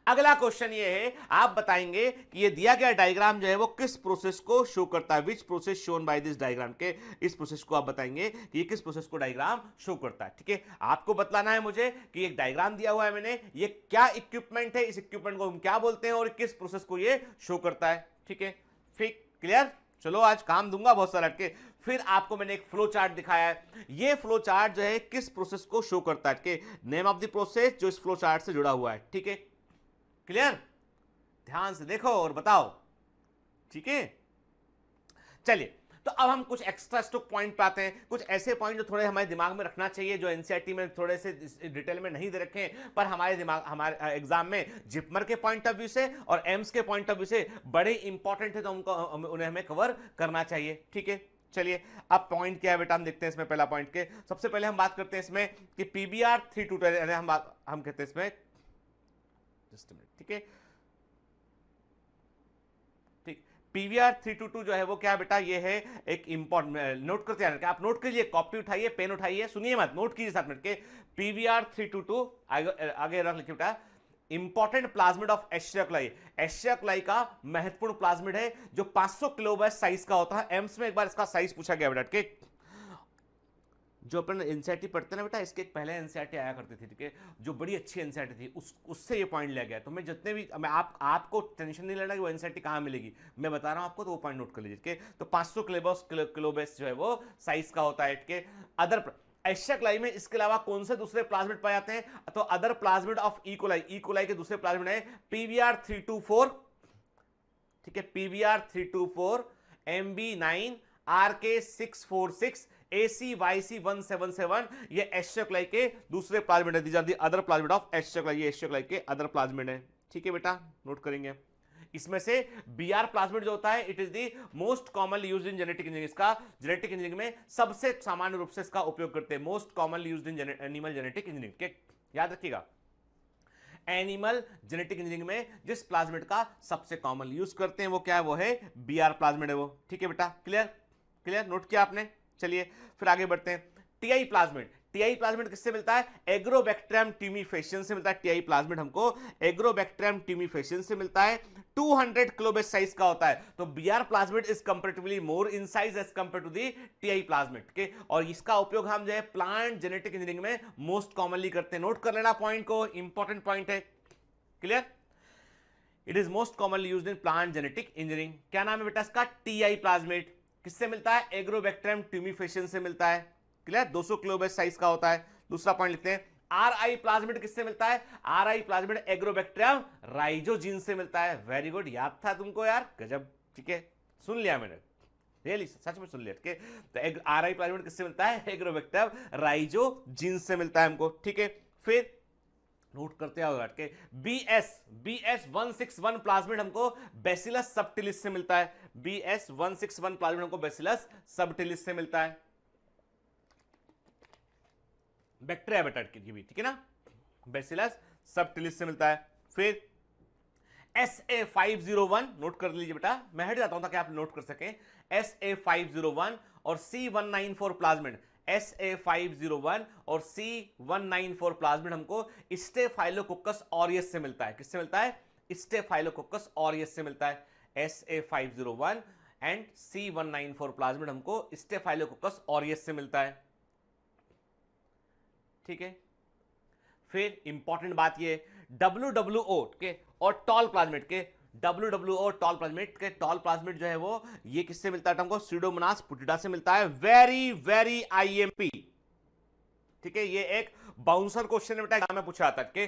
अगला क्वेश्चन ये है, आप बताएंगे कि ये दिया गया डायग्राम जो है वो किस प्रोसेस को शो करता है, which process shown by this diagram, के इस प्रोसेस को आप बताएंगे कि ये किस प्रोसेस को डायग्राम शो करता है। ठीक है, आपको बतलाना है मुझे कि एक डायग्राम दिया हुआ है मैंने, ये क्या इक्विपमेंट है, इस इक्विपमेंट को हम क्या बोलते हैं और किस प्रोसेस को ये शो करता है। ठीक है, ठीक, क्लियर। चलो आज काम दूंगा बहुत सारा के। फिर आपको मैंने एक फ्लो चार्ट दिखाया है, ये फ्लो चार्ट जो है किस प्रोसेस को शो करता है, के नेम ऑफ द प्रोसेस जो इस फ्लो चार्ट से जुड़ा हुआ है। ठीक है, क्लियर, ध्यान से देखो और बताओ। ठीक है, चलिए तो अब हम कुछ एक्स्ट्रा स्टॉक पॉइंट पे आते हैं, कुछ ऐसे पॉइंट जो थोड़े हमारे दिमाग में रखना चाहिए, जो एनसीईआरटी में थोड़े से डिटेल में नहीं दे रखे हैं, पर हमारे दिमाग, हमारे एग्जाम में जिपमर के पॉइंट ऑफ व्यू से और एम्स के पॉइंट ऑफ व्यू से बड़े इंपॉर्टेंट है, तो उनको उन्हें हमें कवर करना चाहिए। ठीक है, चलिए अब पॉइंट क्या है बेटा, हम देखते हैं इसमें। पहला पॉइंट के सबसे पहले हम बात करते हैं इसमें कि पीबीआर 322, हम कहते हैं इसमें, जस्ट मिनट, ठीक है, ठीक, पीवीआर 322 जो है वो क्या है बेटा, ये है एक इंपॉर्टेंट, नोट करते हैं, आप नोट कीजिए, कॉपी उठाइए, पेन उठाइए, सुनिए मत, नोट कीजिए साथ में के। पीवीआर 322 आगे रख लिखिए बेटा, इंपॉर्टेंट प्लाज्मिड ऑफ एशिया कोलाई। एशिया कोलाई का महत्वपूर्ण प्लाज्मिड है जो 500 किलोबाइट साइज का होता है। एम्स में एक बार इसका साइज पूछा गया बेटा के, जो अपन एनसीईआरटी पढ़ते ना बेटा, इसके एक पहले एनसीईआरटी आया करती थी, ठीक है, जो बड़ी अच्छी एनसीईआरटी थी, उससे ये पॉइंट लिया गया। तो मैं जितने भी, मैं आपको टेंशन नहीं लेना कि वो एनसीईआरटी कहाँ मिलेगी, मैं बता रहा हूँ आपको, तो वो पॉइंट नोट कर लीजिए। ठीक है, तो 500 किलोबाइट जो है वो साइज का होता है। ठीक है, अदर एशिया कोलाई में इसके अलावा कौन से दूसरे प्लाज्मिड पाए जाते हैं, तो other plasmid of E coli के दूसरे प्लाज्मिड है पीवीआर 324, ठीक है, पीवीआर 324, MB9, RK646, ACYC 177, ये एशिया कोलाई के दूसरे प्लाज्मिड है। These are the other plasmid of एशिया कोलाई, ये एशिया कोलाई के अदर प्लाज्मिड है। ठीक है बेटा, नोट करेंगे। इसमें से बीआर प्लाज्मिड जो होता है, it is the most commonly used in genetic engineering. इसका जेनेटिक इंजीनियरिंग में सबसे सामान्य रूप से इसका उपयोग करते हैं, most commonly used in animal genetic engineering के, याद रखिएगा। एनिमल जेनेटिक इंजीनियरिंग में जिस प्लाज्मिड का सबसे कॉमन यूज करते हैं वो क्या है, वो है बीआर प्लाज्मिड है वो। ठीक है बेटा, क्लियर, क्लियर, नोट किया आपने। चलिए फिर आगे बढ़ते हैं। टीआई प्लाज्मिड, टीआई प्लाज्मिड किससे मिलता है, एग्रोबैक्टीरियम ट्यूमीफेशियन से मिलता है। टीआई प्लाज्मिड हमको एग्रोबैक्टीरियम ट्यूमीफेशियन से मिलता है, 200 किलोबाइट साइज का होता है। तो BR plasmid is comparatively more in size as compare to the TI plasmid के, और इसका उपयोग हम जो है प्लांट जेनेटिक इंजीनियरिंग में मोस्ट कॉमनली करते हैं। नोट कर लेना पॉइंट को, इंपॉर्टेंट पॉइंट है। Clear, it is most commonly used in plant genetic engineering. क्या नाम है बेटा इसका, टीआई प्लाज्मिड। किससे मिलता है, एग्रोबैक्टीरियम ट्यूमीफेशियन से मिलता है। क्लियर, 200 किलोबेस साइज का होता है। दूसरा पॉइंट लिखते हैं, आरआई प्लाज्मिड किससे मिलता है? आरआई प्लाज्मिड एग्रोबैक्टीरियम राइजोजीन से मिलता है। वेरी गुड, याद था तुमको यार, गजब, ठीक है, सुन लिया मैंने, रियली सच में सुन लिया। ठीक है, तो आरआई प्लाज्मिड किससे मिलता है? एग्रोबैक्टीरियम राइजोजीन से मिलता है हमको। ठीक है, फिर नोट करते हैं के BS 161 प्लाज्मिड हमको बैसिलस सबटिलिस से मिलता है। BS 161 प्लाज्मिड हमको बैसिलस सबटिलिस से मिलता है, बैक्टीरिया हैबिटेट की भी, ठीक है ना, बैसिलस सबटिलिस से मिलता है। फिर SA501 नोट कर लीजिए बेटा, मैं हट जाता हूं ताकि आप नोट कर सकें। SA501 और C194 प्लाज्मिड, SA501 और C194 प्लाज्मिड हमको स्टेफाइलोकोकस ऑरियस से मिलता है। किससे मिलता है? स्टेफाइलोकोकस ऑरियस से मिलता है। SA501 एंड C194 प्लाज्मिड हमको स्टेफाइलोकोकस ऑरियस से मिलता है। ठीक है, फिर इंपॉर्टेंट बात ये WWO के और टॉल प्लाज्मिड के, WWO टॉल प्लाज्मिड के, टॉल प्लाज्मिड जो है वो ये किससे मिलता है हमको? स्यूडोमोनास पुटिडा से मिलता है। वेरी वेरी IMP, ठीक है, ये एक बाउंसर क्वेश्चन बेटा एग्जाम में पूछा था कि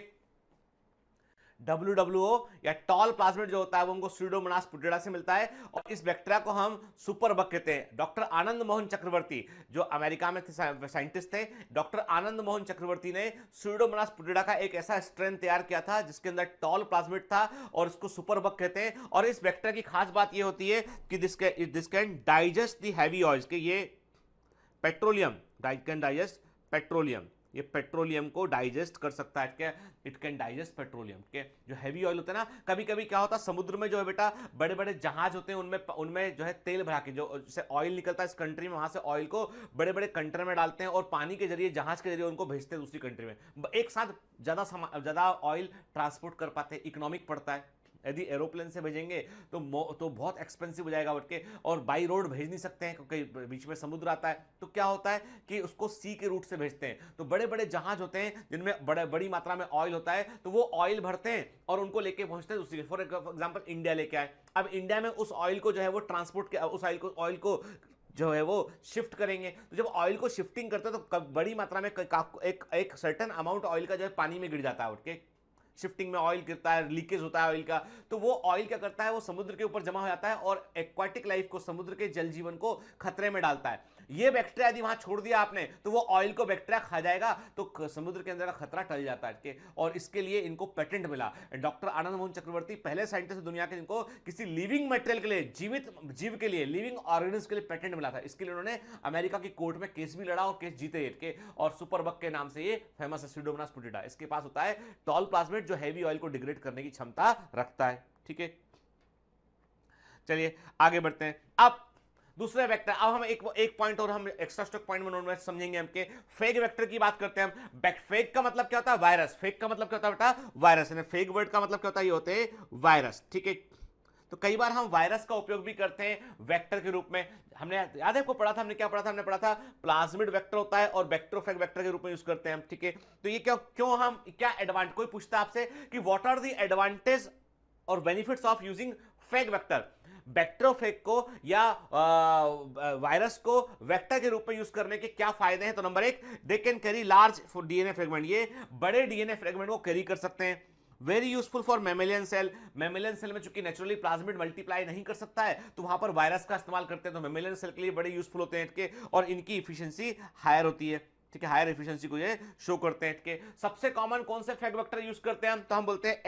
WWO या टॉल प्लाज्मिड जो होता है वो हमको स्यूडोमोनास पुटिडा से मिलता है, और इस बैक्टीरिया को हम सुपरबग कहते हैं। डॉक्टर आनंद मोहन चक्रवर्ती जो अमेरिका में साइंटिस्ट थे, डॉक्टर आनंद मोहन चक्रवर्ती ने स्यूडोमोनास पुटिडा का एक ऐसा स्ट्रेन तैयार किया था जिसके अंदर टॉल प्लाज्मिड था, और इसको सुपरबग कहते हैं। और इस बैक्टीरिया की खास बात ये होती है कि this can digest the heavy oils, के ये पेट्रोलियम कैन डाइजेस्ट पेट्रोलियम, ये पेट्रोलियम को डाइजेस्ट कर सकता है। क्या? इट कैन डाइजेस्ट पेट्रोलियम के जो हैवी ऑयल होता है ना, कभी कभी क्या होता है समुद्र में जो है बेटा बड़े बड़े जहाज होते हैं, उनमें जो है तेल भरा के जो जैसे ऑयल निकलता है इस कंट्री में, वहां से ऑयल को बड़े बड़े कंटेनर में डालते हैं और पानी के जरिए, जहाज के जरिए उनको भेजते हैं दूसरी कंट्री में। एक साथ ज्यादा ऑयल ट्रांसपोर्ट कर पाते हैं, इकोनॉमिक पड़ता है। यदि एरोप्लेन से भेजेंगे तो बहुत एक्सपेंसिव हो जाएगा उठ के, और बाई रोड भेज नहीं सकते हैं क्योंकि बीच में समुद्र आता है। तो क्या होता है कि उसको सी के रूट से भेजते हैं। तो बड़े बड़े जहाज होते हैं जिनमें बड़ी मात्रा में ऑयल होता है, तो वो ऑयल भरते हैं और उनको लेके पहुंचते हैं दूसरी। फॉर एग्जाम्पल इंडिया लेके आए, अब इंडिया में उस ऑयल को जो है वो ट्रांसपोर्ट के, उस ऑयल को जो है वो शिफ्ट करेंगे। तो जब ऑयल को शिफ्टिंग करते हैं तो बड़ी मात्रा में एक सर्टेन अमाउंट ऑयल का जो है पानी में गिर जाता है उठ के, शिफ्टिंग में ऑयल गिरता है, लीकेज होता है ऑयल का। तो वो ऑयल क्या करता है, वो समुद्र के ऊपर जमा हो जाता है और एक्वाटिक लाइफ को, समुद्र के जल जीवन को खतरे में डालता है। ये बैक्टीरिया यदि वहां छोड़ दिया आपने तो वो ऑयल को बैक्टीरिया खा जाएगा, तो समुद्र के अंदर का खतरा टल जाता है। और इसके लिए इनको पेटेंट मिला। डॉक्टर आनंद मोहन चक्रवर्ती पहले साइंटिस्ट दुनिया के जिनको किसी लिविंग मटेरियल के लिए, जीवित जीव के लिए, लिविंग ऑर्गेनिज्म के लिए पेटेंट मिला था। इसके लिए उन्होंने अमेरिका की कोर्ट में केस भी लड़ा और केस जीते के, और सुपरबग के नाम से ये फेमस है, स्यूडोमोनास पुटिडा। इसके पास होता है टॉल प्लाज्मिड जो हैवी ऑयल को डिग्रेड करने की क्षमता रखता है। ठीक है, चलिए आगे बढ़ते हैं। अब दूसरे वेक्टर, अब हम एक पॉइंट और हम एक्स्ट्रा स्टॉक पॉइंट में समझेंगे हम के फेग वेक्टर की बात करते हैं हम। फेग का मतलब क्या होता है? वायरस। फेग का मतलब क्या होता है बेटा? वायरस। फेग वर्ड का मतलब क्या होता है? ये होते हैं वायरस। ठीक है, तो कई बार हम वायरस का उपयोग भी करते हैं वेक्टर के रूप में। हमने याद है आपको पढ़ा था, हमने क्या पढ़ा था? हमने पढ़ा था प्लाज्मिड वेक्टर होता है और बैक्टीरियोफेग वेक्टर के रूप में यूज करते हैं हम। ठीक है, तो ये क्यों हम क्या एडवांटेज, कोई पूछता है आपसे कि व्हाट आर द एडवांटेज और benefits of using फेग vector. Bacteriophage को या वायरस को वेक्टर के रूप में यूज करने के क्या फायदे हैं? तो number 1, they can carry large DNA fragment, ये बड़े डीएनए फ्रेगमेंट को कैरी कर सकते हैं। Very useful for mammalian cell. Mammalian cell में चूंकि नेचुरली प्लाज्मिड मल्टीप्लाई नहीं कर सकता है, तो वहां पर वायरस का इस्तेमाल करते हैं, तो मैमेलियन सेल के लिए बड़े यूजफुल होते हैं इनके, और इनकी इफिशियंसी हायर होती है। ठीक है, हायर एफिशिएंसी को ये शो करते हैं इनके। सबसे कॉमन कौन से फेग वेक्टर यूज करते हैं हम? तो हम बोलते हैं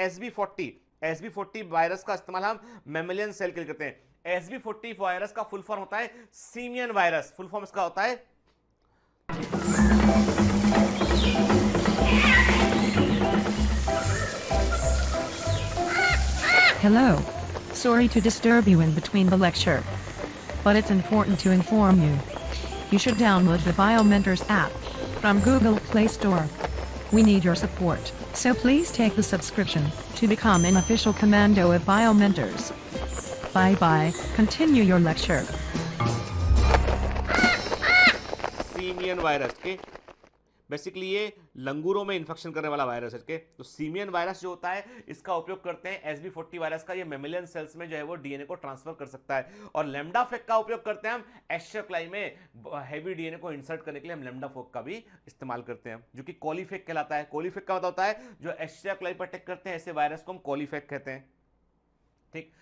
SB40 वायरस का इस्तेमाल हम मैमेलियन सेल के लिए करते हैं। SB40 वायरस का फुल फॉर्म होता है सीमियन वायरस। फुल फॉर्म इसका होता है
Hello. Sorry to disturb you in between the lecture, but it's important to inform you. You should download the BioMentors app from Google Play Store. We need your support, so please take the subscription to become an official commando of BioMentors. Bye bye. Continue your lecture.
Simian virus के basically ये लंगूरों में infection करने वाला virus है। तो simian virus जो होता है इसका उपयोग करते हैं SB40 वायरस का, ये मेमेलियन सेल्स में जो है वो डीएनए को ट्रांसफर कर सकता है। और लैम्डा फेक का उपयोग करते हैं हम एस्चरक्लाई में हैवी डीएनए को इंसर्ट करने के लिए हम लैम्डा फेक का भी इस्तेमाल करते हैं, जो कि कॉलीफेक कहलाता है। कॉलीफेक का मतलब होता है जो एस्चरक्लाई पर अटैक करते हैं, ऐसे वायरस को हम कॉलीफेक कहते हैं। ठीक,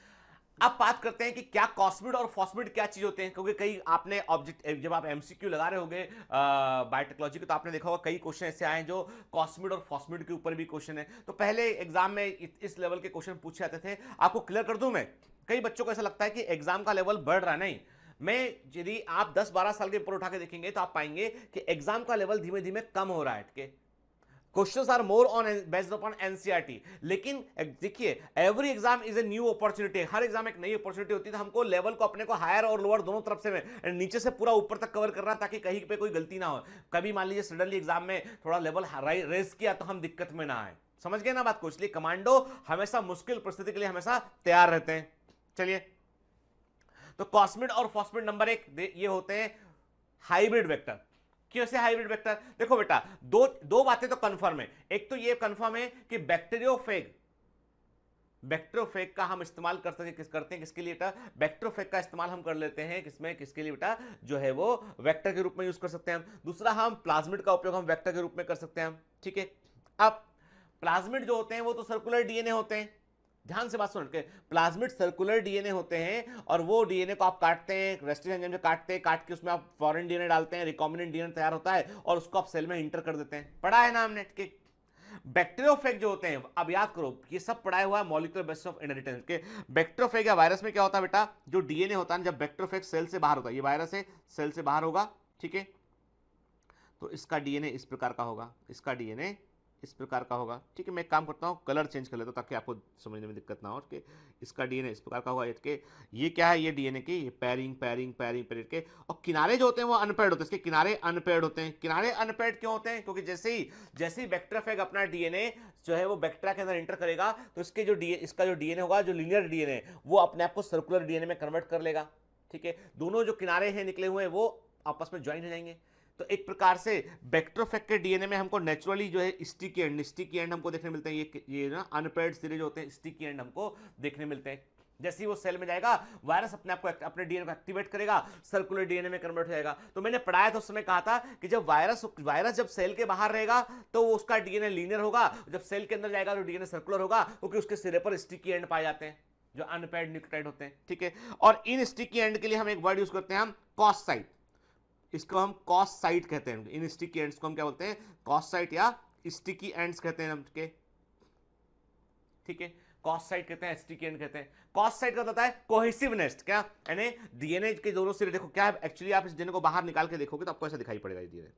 अब बात करते हैं कि क्या कॉस्मिड और फॉस्मिड क्या चीज होते हैं, क्योंकि कई आपने ऑब्जेक्ट जब आप एमसीक्यू लगा रहे होगे बायोटेक्नोलॉजी के, तो आपने देखा होगा कई क्वेश्चन ऐसे आए हैं जो कॉस्मिड और फॉस्मिड के ऊपर भी क्वेश्चन है। तो पहले एग्जाम में इस लेवल के क्वेश्चन पूछे जाते थे। आपको क्लियर कर दूं मैं, कई बच्चों को ऐसा लगता है कि एग्जाम का लेवल बढ़ रहा, नहीं। मैं यदि आप 10-12 साल के ऊपर उठा के देखेंगे तो आप पाएंगे कि एग्जाम का लेवल धीमे धीमे कम हो रहा है। Questions are more on based upon NCERT, लेकिन देखिए every exam is a new opportunity. हर एग्जाम एक नई अपॉर्चुनिटी होती है, तो हमको लेवल को अपने को हायर और लोअर दोनों तरफ से नीचे से पूरा ऊपर तक कवर करना, ताकि कहीं पे कोई गलती ना हो। कभी मान लीजिए सडनली एग्जाम में थोड़ा लेवल रेज किया तो हम दिक्कत में ना आए। समझ गए ना बात को? इसलिए कमांडो हमेशा मुश्किल परिस्थिति के लिए हमेशा तैयार रहते हैं। चलिए, तो कॉस्मिड और फॉस्मिड नंबर 1 ये होते हैं हाइब्रिड वेक्टर। कैसे हाइब्रिड वेक्टर? देखो बेटा, दो बातें तो कंफर्म है। एक तो ये कंफर्म है कि बैक्टीरियोफेग का हम इस्तेमाल करते हैं किसके लिए बेटा? बैक्टीरियोफेग का इस्तेमाल हम कर लेते हैं किसके लिए बेटा? जो है वो वेक्टर के रूप में यूज कर सकते हैं हम। दूसरा, हम प्लाज्मिड का उपयोग हम वेक्टर के रूप में कर सकते हैं हम। ठीक है, अब प्लाज्मिड जो होते हैं वो तो सर्कुलर डीएनए होते हैं। ध्यान से बात सुन के, प्लाज्मिड सर्कुलर डीएनए होते हैं, और वो डीएनए को आप काटते हैं, रेस्टिंग एंजाइम से काटते हैं, काट के उसमें आप फॉरेन डीएनए डालते हैं, रिकॉम्बिनेंट डीएनए तैयार होता है, और उसको आप सेल में इंटर कर देते हैं। पढ़ा है ना हमने के? बैक्टीरियोफेग जो होते हैं, अब याद करो ये सब पढ़ाया हुआ है मॉलिक्यूलर बेसिस ऑफ इनहेरिटेंस के। बैक्टीरियोफेग या वायरस में क्या होता है बेटा? जो डीएनए होता है, जब बैक्टीरियोफेग सेल से बाहर होता है, ये वायरस है, सेल से बाहर होगा, ठीक है, तो इसका डीएनए इस प्रकार का होगा, इसका डीएनए इस प्रकार का होगा। ठीक है, मैं एक काम करता हूँ, कलर चेंज कर लेता हूँ ताकि आपको समझने में दिक्कत ना हो। कि इसका डीएनए इस प्रकार का होगा, इसके ये क्या है, ये डीएनए की ये पैरिंग के, और किनारे जो होते हैं वो अनपेयर्ड होते हैं। इसके किनारे अनपेयर्ड होते हैं। किनारे अनपेयर्ड क्यों होते हैं? क्योंकि जैसे ही बैक्टीरियोफेग अपना डीएनए जो है वो बैक्टीरिया के अंदर इंटर करेगा, तो इसका जो डीएनए होगा, जो लीनियर डीएनए, वो अपने आप को सर्कुलर डीएनए में कन्वर्ट कर लेगा। ठीक है, दोनों जो किनारे हैं निकले हुए वो आपस में ज्वाइन हो जाएंगे। तो एक प्रकार से बैक्टीरियोफेग के डीएनए में हमको नेचुरली जो है स्टिकी एंड हमको देखने मिलते हैं। ये ना अनपेयर्ड सिरे जो होते हैं, स्टिकी एंड हमको देखने मिलते हैं। जैसे ही वो सेल में जाएगा, वायरस अपने आप को अपने डीएनए को एक्टिवेट करेगा, सर्कुलर डीएनए में कन्वर्ट हो जाएगा। तो मैंने पढ़ाया था उस समय, कहा था कि जब वायरस जब सेल के बाहर रहेगा तो उसका डीएनए लीनियर होगा, जब सेल के अंदर जाएगा तो डीएनए सर्कुलर होगा, क्योंकि उसके सिरे पर स्टिकी एंड पाए जाते हैं जो अनपेयर्ड न्यूक्लियोटाइड होते हैं। ठीक है, और इन स्टिकी एंड के लिए हम एक वर्ड यूज करते हैं, हम कॉस साइट। इसको हम कॉस साइट कहते हैं। इन स्टिकी एंड्स को हम क्या बोलते हैं? कॉस साइट या स्टिकी एंड्स कहते हैं हम के। ठीक है, कॉस साइट कहते हैं, स्टिकी एंड कहते हैं। कॉस साइट का होता है कोहेसिवनेस, क्या यानी डीएनए के दोनों सिरे, देखो क्या एक्चुअली आप इस डीएनए को बाहर निकाल के देखोगे तो आपको ऐसा दिखाई पड़ेगा, ये डीएनए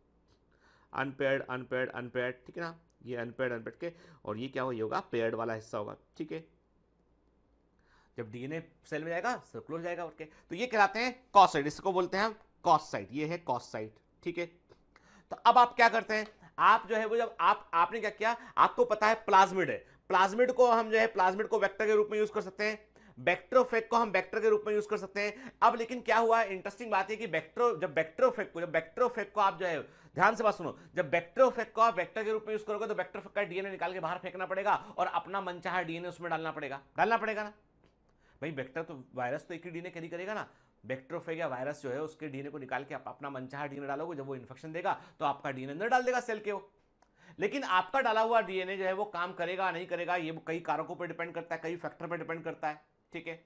अनपेयर्ड, ठीक है ना, ये अनपेयर्ड के, और ये क्या हो, ये होगा पेयर्ड वाला हिस्सा होगा। ठीक है, जब डीएनए सेल में जाएगा सर्कुलर जाएगा, ओके, तो ये कहलाते हैं कॉस साइट, इसको बोलते हैं हम कॉस साइट। ये है कॉस साइट। ठीक है, तो अब आप क्या करते हैं? आप जो है वो जब आपने क्या किया, आपको पता है प्लाज्मिड है, प्लाज्मिड को हम जो है प्लाज्मिड को वेक्टर के रूप में यूज कर सकते हैं, बैक्टीरियोफेग को हम वेक्टर के रूप में यूज कर सकते हैं। अब लेकिन क्या हुआ, इंटरेस्टिंग बात है कि जब बैक्टीरियोफेग को आप जो है, ध्यान से बात सुनो, जब बैक्टीरियोफेग को आप वेक्टर के रूप में यूज करोगे तो बैक्टीरियोफेग का डीएनए निकाल के बाहर फेंकना पड़ेगा और अपना मनचाहा डीएनए उसमें डालना पड़ेगा ना भाई। वेक्टर तो वायरस तो एक ही डीएनए कैरी करेगा ना, बैक्टीरियोफेग या वायरस जो है उसके डीएनए को निकाल के आप अपना मनचाहा डीएनए डालोगे, जब वो इन्फेक्शन देगा तो आपका डीएनए अंदर डाल देगा सेल के वो। लेकिन आपका डाला हुआ डीएनए जो है वो काम करेगा नहीं करेगा, ये कई कारकों पर डिपेंड करता है, कई फैक्टर पर डिपेंड करता है। ठीक है,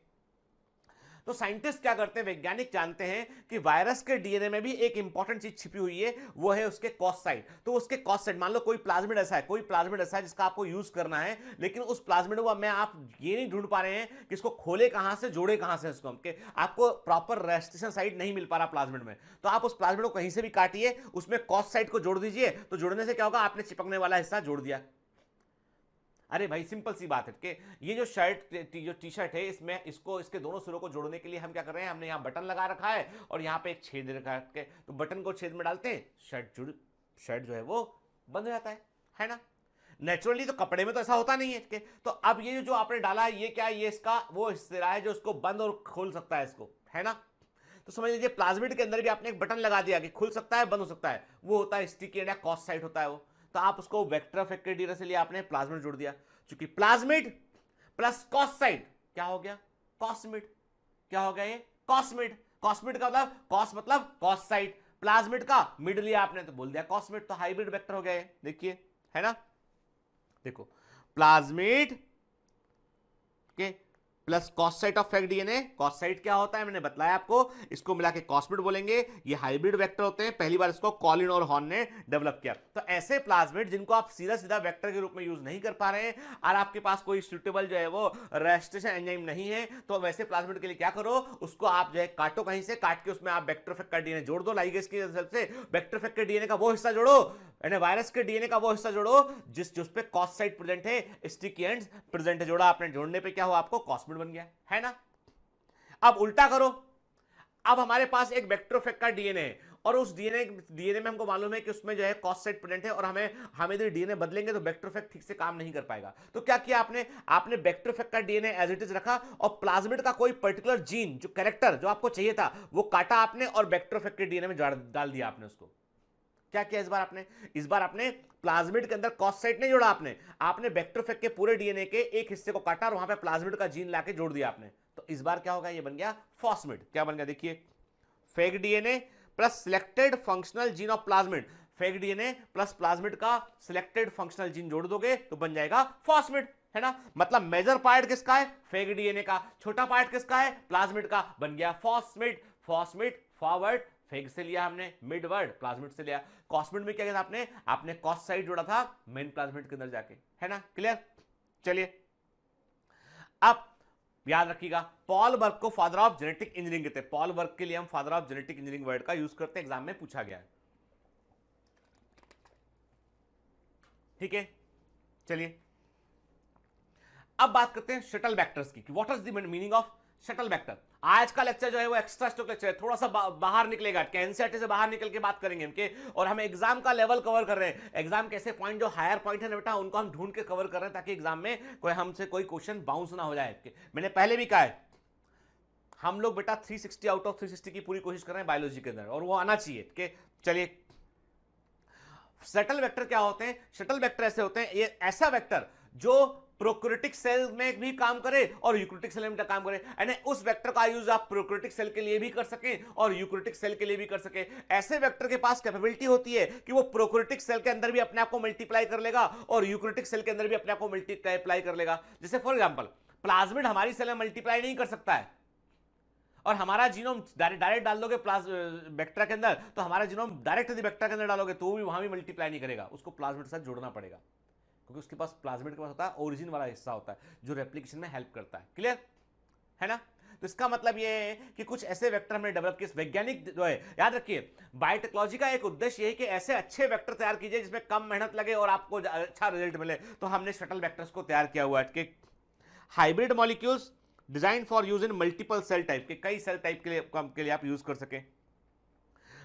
तो साइंटिस्ट क्या करते हैं, वैज्ञानिक जानते हैं कि वायरस के डीएनए में भी एक इंपॉर्टेंट चीज छिपी हुई है, वो है उसके कॉस साइट। तो उसके कॉस साइट, मान लो कोई प्लाज्मिड ऐसा है जिसका आपको यूज करना है, लेकिन उस प्लाज्मिड को मैं आप ये नहीं ढूंढ पा रहे हैं कि इसको खोले कहां से, जोड़े कहां से, इसको आपको प्रॉपर रेस्ट्रिक्शन साइट नहीं मिल पा रहा प्लाज्मिड में, तो आप उस प्लाज्मिड को कहीं से भी काटिए, उसमें कॉस साइट को जोड़ दीजिए। तो जोड़ने से क्या होगा, आपने चिपकने वाला हिस्सा जोड़ दिया। अरे भाई सिंपल सी बात है कि ये जो जो टी शर्ट है, इसमें इसके दोनों सिरों को जोड़ने के लिए हम क्या कर रहे हैं, हमने यहाँ बटन लगा रखा है और यहाँ पे एक छेद रखा है, तो बटन को छेद में डालते हैं, शर्ट जो है वो बंद हो जाता है ना। नेचुरली तो कपड़े में तो ऐसा होता नहीं है। तो अब ये जो आपने डाला है, ये क्या है, ये इसका वो सिरा है जो इसको बंद और खोल सकता है इसको, है ना। तो समझ लीजिए प्लाज्मिड के अंदर भी आपने एक बटन लगा दिया कि खुल सकता है, बंद हो सकता है, वो होता है स्टिकी एंड या कॉस साइट होता है वो। तो आप उसको वेक्टर ऑफ इफेक्ट के डीएनए से लिए आपने प्लाज्मिड जोड़ दिया, क्योंकि प्लाज्मिड प्लस कॉस साइट क्या हो गया, कॉस्मिड। क्या हो गया ये, कॉस्मिड। कॉस्मिड का मतलब कॉस मतलब कॉस साइट, प्लाज्मिड का मिड लिया आपने तो बोल दिया कॉस्मिड, तो हाइब्रिड वेक्टर हो गया ये, देखिए है ना। देखो प्लाज्मिड के प्लस कॉसाइट ऑफ फेक डीएनए, कॉसाइट क्या होता है मैंने बताया आपको, इसको मिला के कॉस्मिड बोलेंगे। ये हाइब्रिड वेक्टर होते हैं, पहली बार इसको कॉलिन और हॉर्न ने डेवलप किया। तो ऐसे प्लाज्मिड जिनको आप सीधा सीधा वेक्टर के रूप में यूज नहीं कर पा रहे हैं और आपके पास कोई सुटेबल जो है वो रेस्ट्रिक्शन एंजाइम नहीं है, तो वैसे प्लाज्मिड के लिए क्या करो, उसको आप जो है काटो, कहीं से काट के उसमें आप वेक्टर फेक का डीएनए जोड़ दो, लाइगेज की हेल्प से वेक्टर फेक के डीएनए का वो हिस्सा जोड़ो, वायरस के डीएनए का वो हिस्सा जोड़ो जिस पे कॉस साइट प्रेजेंट है, स्टिकी एंड्स प्रेजेंट है, जोड़ा आपने, जोड़ने पे क्या हुआ आपको कॉस्मिड बन गया, है ना। अब उल्टा करो, अब हमारे पास एक वेक्टरोफेक का डीएनए है और उस डीएनए में हमको मालूम है कि उसमें जो है कॉस साइट प्रेजेंट है और हमें यदि डीएनए बदलेंगे तो वेक्टरोफेक ठीक से काम नहीं कर पाएगा। तो क्या किया आपने वेक्टरोफेक का डीएनए एज इट इज रखा और प्लाज्मिड का कोई पर्टिकुलर जीन जो कैरेक्टर जो आपको चाहिए था वो काटा आपने और वेक्टरोफेक के डीएनए में डाल दिया आपने उसको। क्या किया इस बार आपने प्लाज्मिड के अंदर कॉस साइट नहीं जोड़ा, आपने वेक्टरोफेक के पूरे डीएनए के एक हिस्से को काटा और वहां पे प्लाज्मिड का जीन लाके जोड़ दिया आपने। तो इस बार क्या होगा, ये बन गया फॉस्मिड। क्या बन गया देखिए, fake DNA plus selected functional gene of plasmid, fake DNA plus plasmid का सिलेक्टेड फंक्शनल जीन जोड़ दोगे तो बन जाएगा फॉस्मिड, है ना। मतलब मेजर पार्ट किसका है, फेक डीएनए का, छोटा पार्ट किसका है, प्लाज्मिड का, बन गया फॉस्मिड। फॉस्मिड फॉरवर्ड फेग से लिया हमने, मिड वर्ड प्लाज्मिड से लिया, कॉस्मिड में क्या किया था आपने कॉस साइड जोड़ा था मेन प्लाज्मिड के अंदर जाके, है ना, क्लियर। चलिए अब याद रखिएगा, पॉल बर्ग को फादर ऑफ जेनेटिक इंजीनियरिंग कहते हैं। पॉल बर्ग के लिए हम father of genetic engineering word का यूज करते हैं, एग्जाम में पूछा गया है, ठीक है। चलिए अब बात करते हैं शटल वेक्टर्स की, what is the meaning of shuttle vector. आज का लेक्चर जो है वो एक्स्ट्रा स्टॉक लेक्चर है, थोड़ा सा बाहर निकलेगा, एनसीईआरटी से बाहर निकल के बात करेंगे इनके, और हम एग्जाम का लेवल कवर कर रहे हैं। एग्जाम के ऐसे पॉइंट जो हायर पॉइंट है ना बेटा, उनको हम ढूंढ के कवर कर रहे हैं ताकि एग्जाम में हमसे कोई क्वेश्चन बाउंस ना हो जाए। मैंने पहले भी कहा है हम लोग बेटा 360 आउट ऑफ 360 की पूरी कोशिश कर रहे हैं बायोलॉजी के अंदर, और वो आना चाहिए। चलिए शटल वेक्टर क्या होते हैं, शटल वेक्टर ऐसे होते हैं, ये ऐसा वेक्टर जो प्रोकैरियोटिक सेल में भी काम करे और यूकैरियोटिक सेल में भी काम करे, यानी उस वेक्टर का यूज आप प्रोकैरियोटिक सेल के लिए भी कर सकें और यूकैरियोटिक सेल के लिए भी कर सकें। ऐसे वेक्टर के पास कैपेबिलिटी होती है कि वो प्रोकैरियोटिक सेल के अंदर भी अपने आप को मल्टीप्लाई कर लेगा और यूकैरियोटिक सेल के अंदर भी अपने आप को मल्टीप्लाई कर लेगा। जैसे फॉर एग्जांपल प्लाज्मिड हमारी सेल में मल्टीप्लाई नहीं कर सकता है और हमारा जीनोम डायरेक्ट डाल दोगे वेक्टर के अंदर, तो हमारा जीनोम डायरेक्ट यदि वेक्टर के अंदर डालोगे तो भी वहां भी मल्टीप्लाई नहीं करेगा, उसको प्लाज्मिड के साथ जोड़ना पड़ेगा, क्योंकि उसके पास प्लाज्मिड के पास होता है ओरिजिन वाला हिस्सा होता है जो रेप्लिकेशन में हेल्प करता है, क्लियर है ना। तो इसका मतलब ये है कि कुछ ऐसे वेक्टर हमने डेवलप किए। वैज्ञानिक जो है, याद रखिए बायोटेक्नोलॉजी का एक उद्देश्य है कि ऐसे अच्छे वेक्टर तैयार कीजिए जिसमें कम मेहनत लगे और आपको अच्छा रिजल्ट मिले। तो हमने शटल वेक्टर्स को तैयार किया हुआ है कि hybrid molecules design for use in multiple cell type के, कई सेल टाइप के लिए आप यूज कर सके।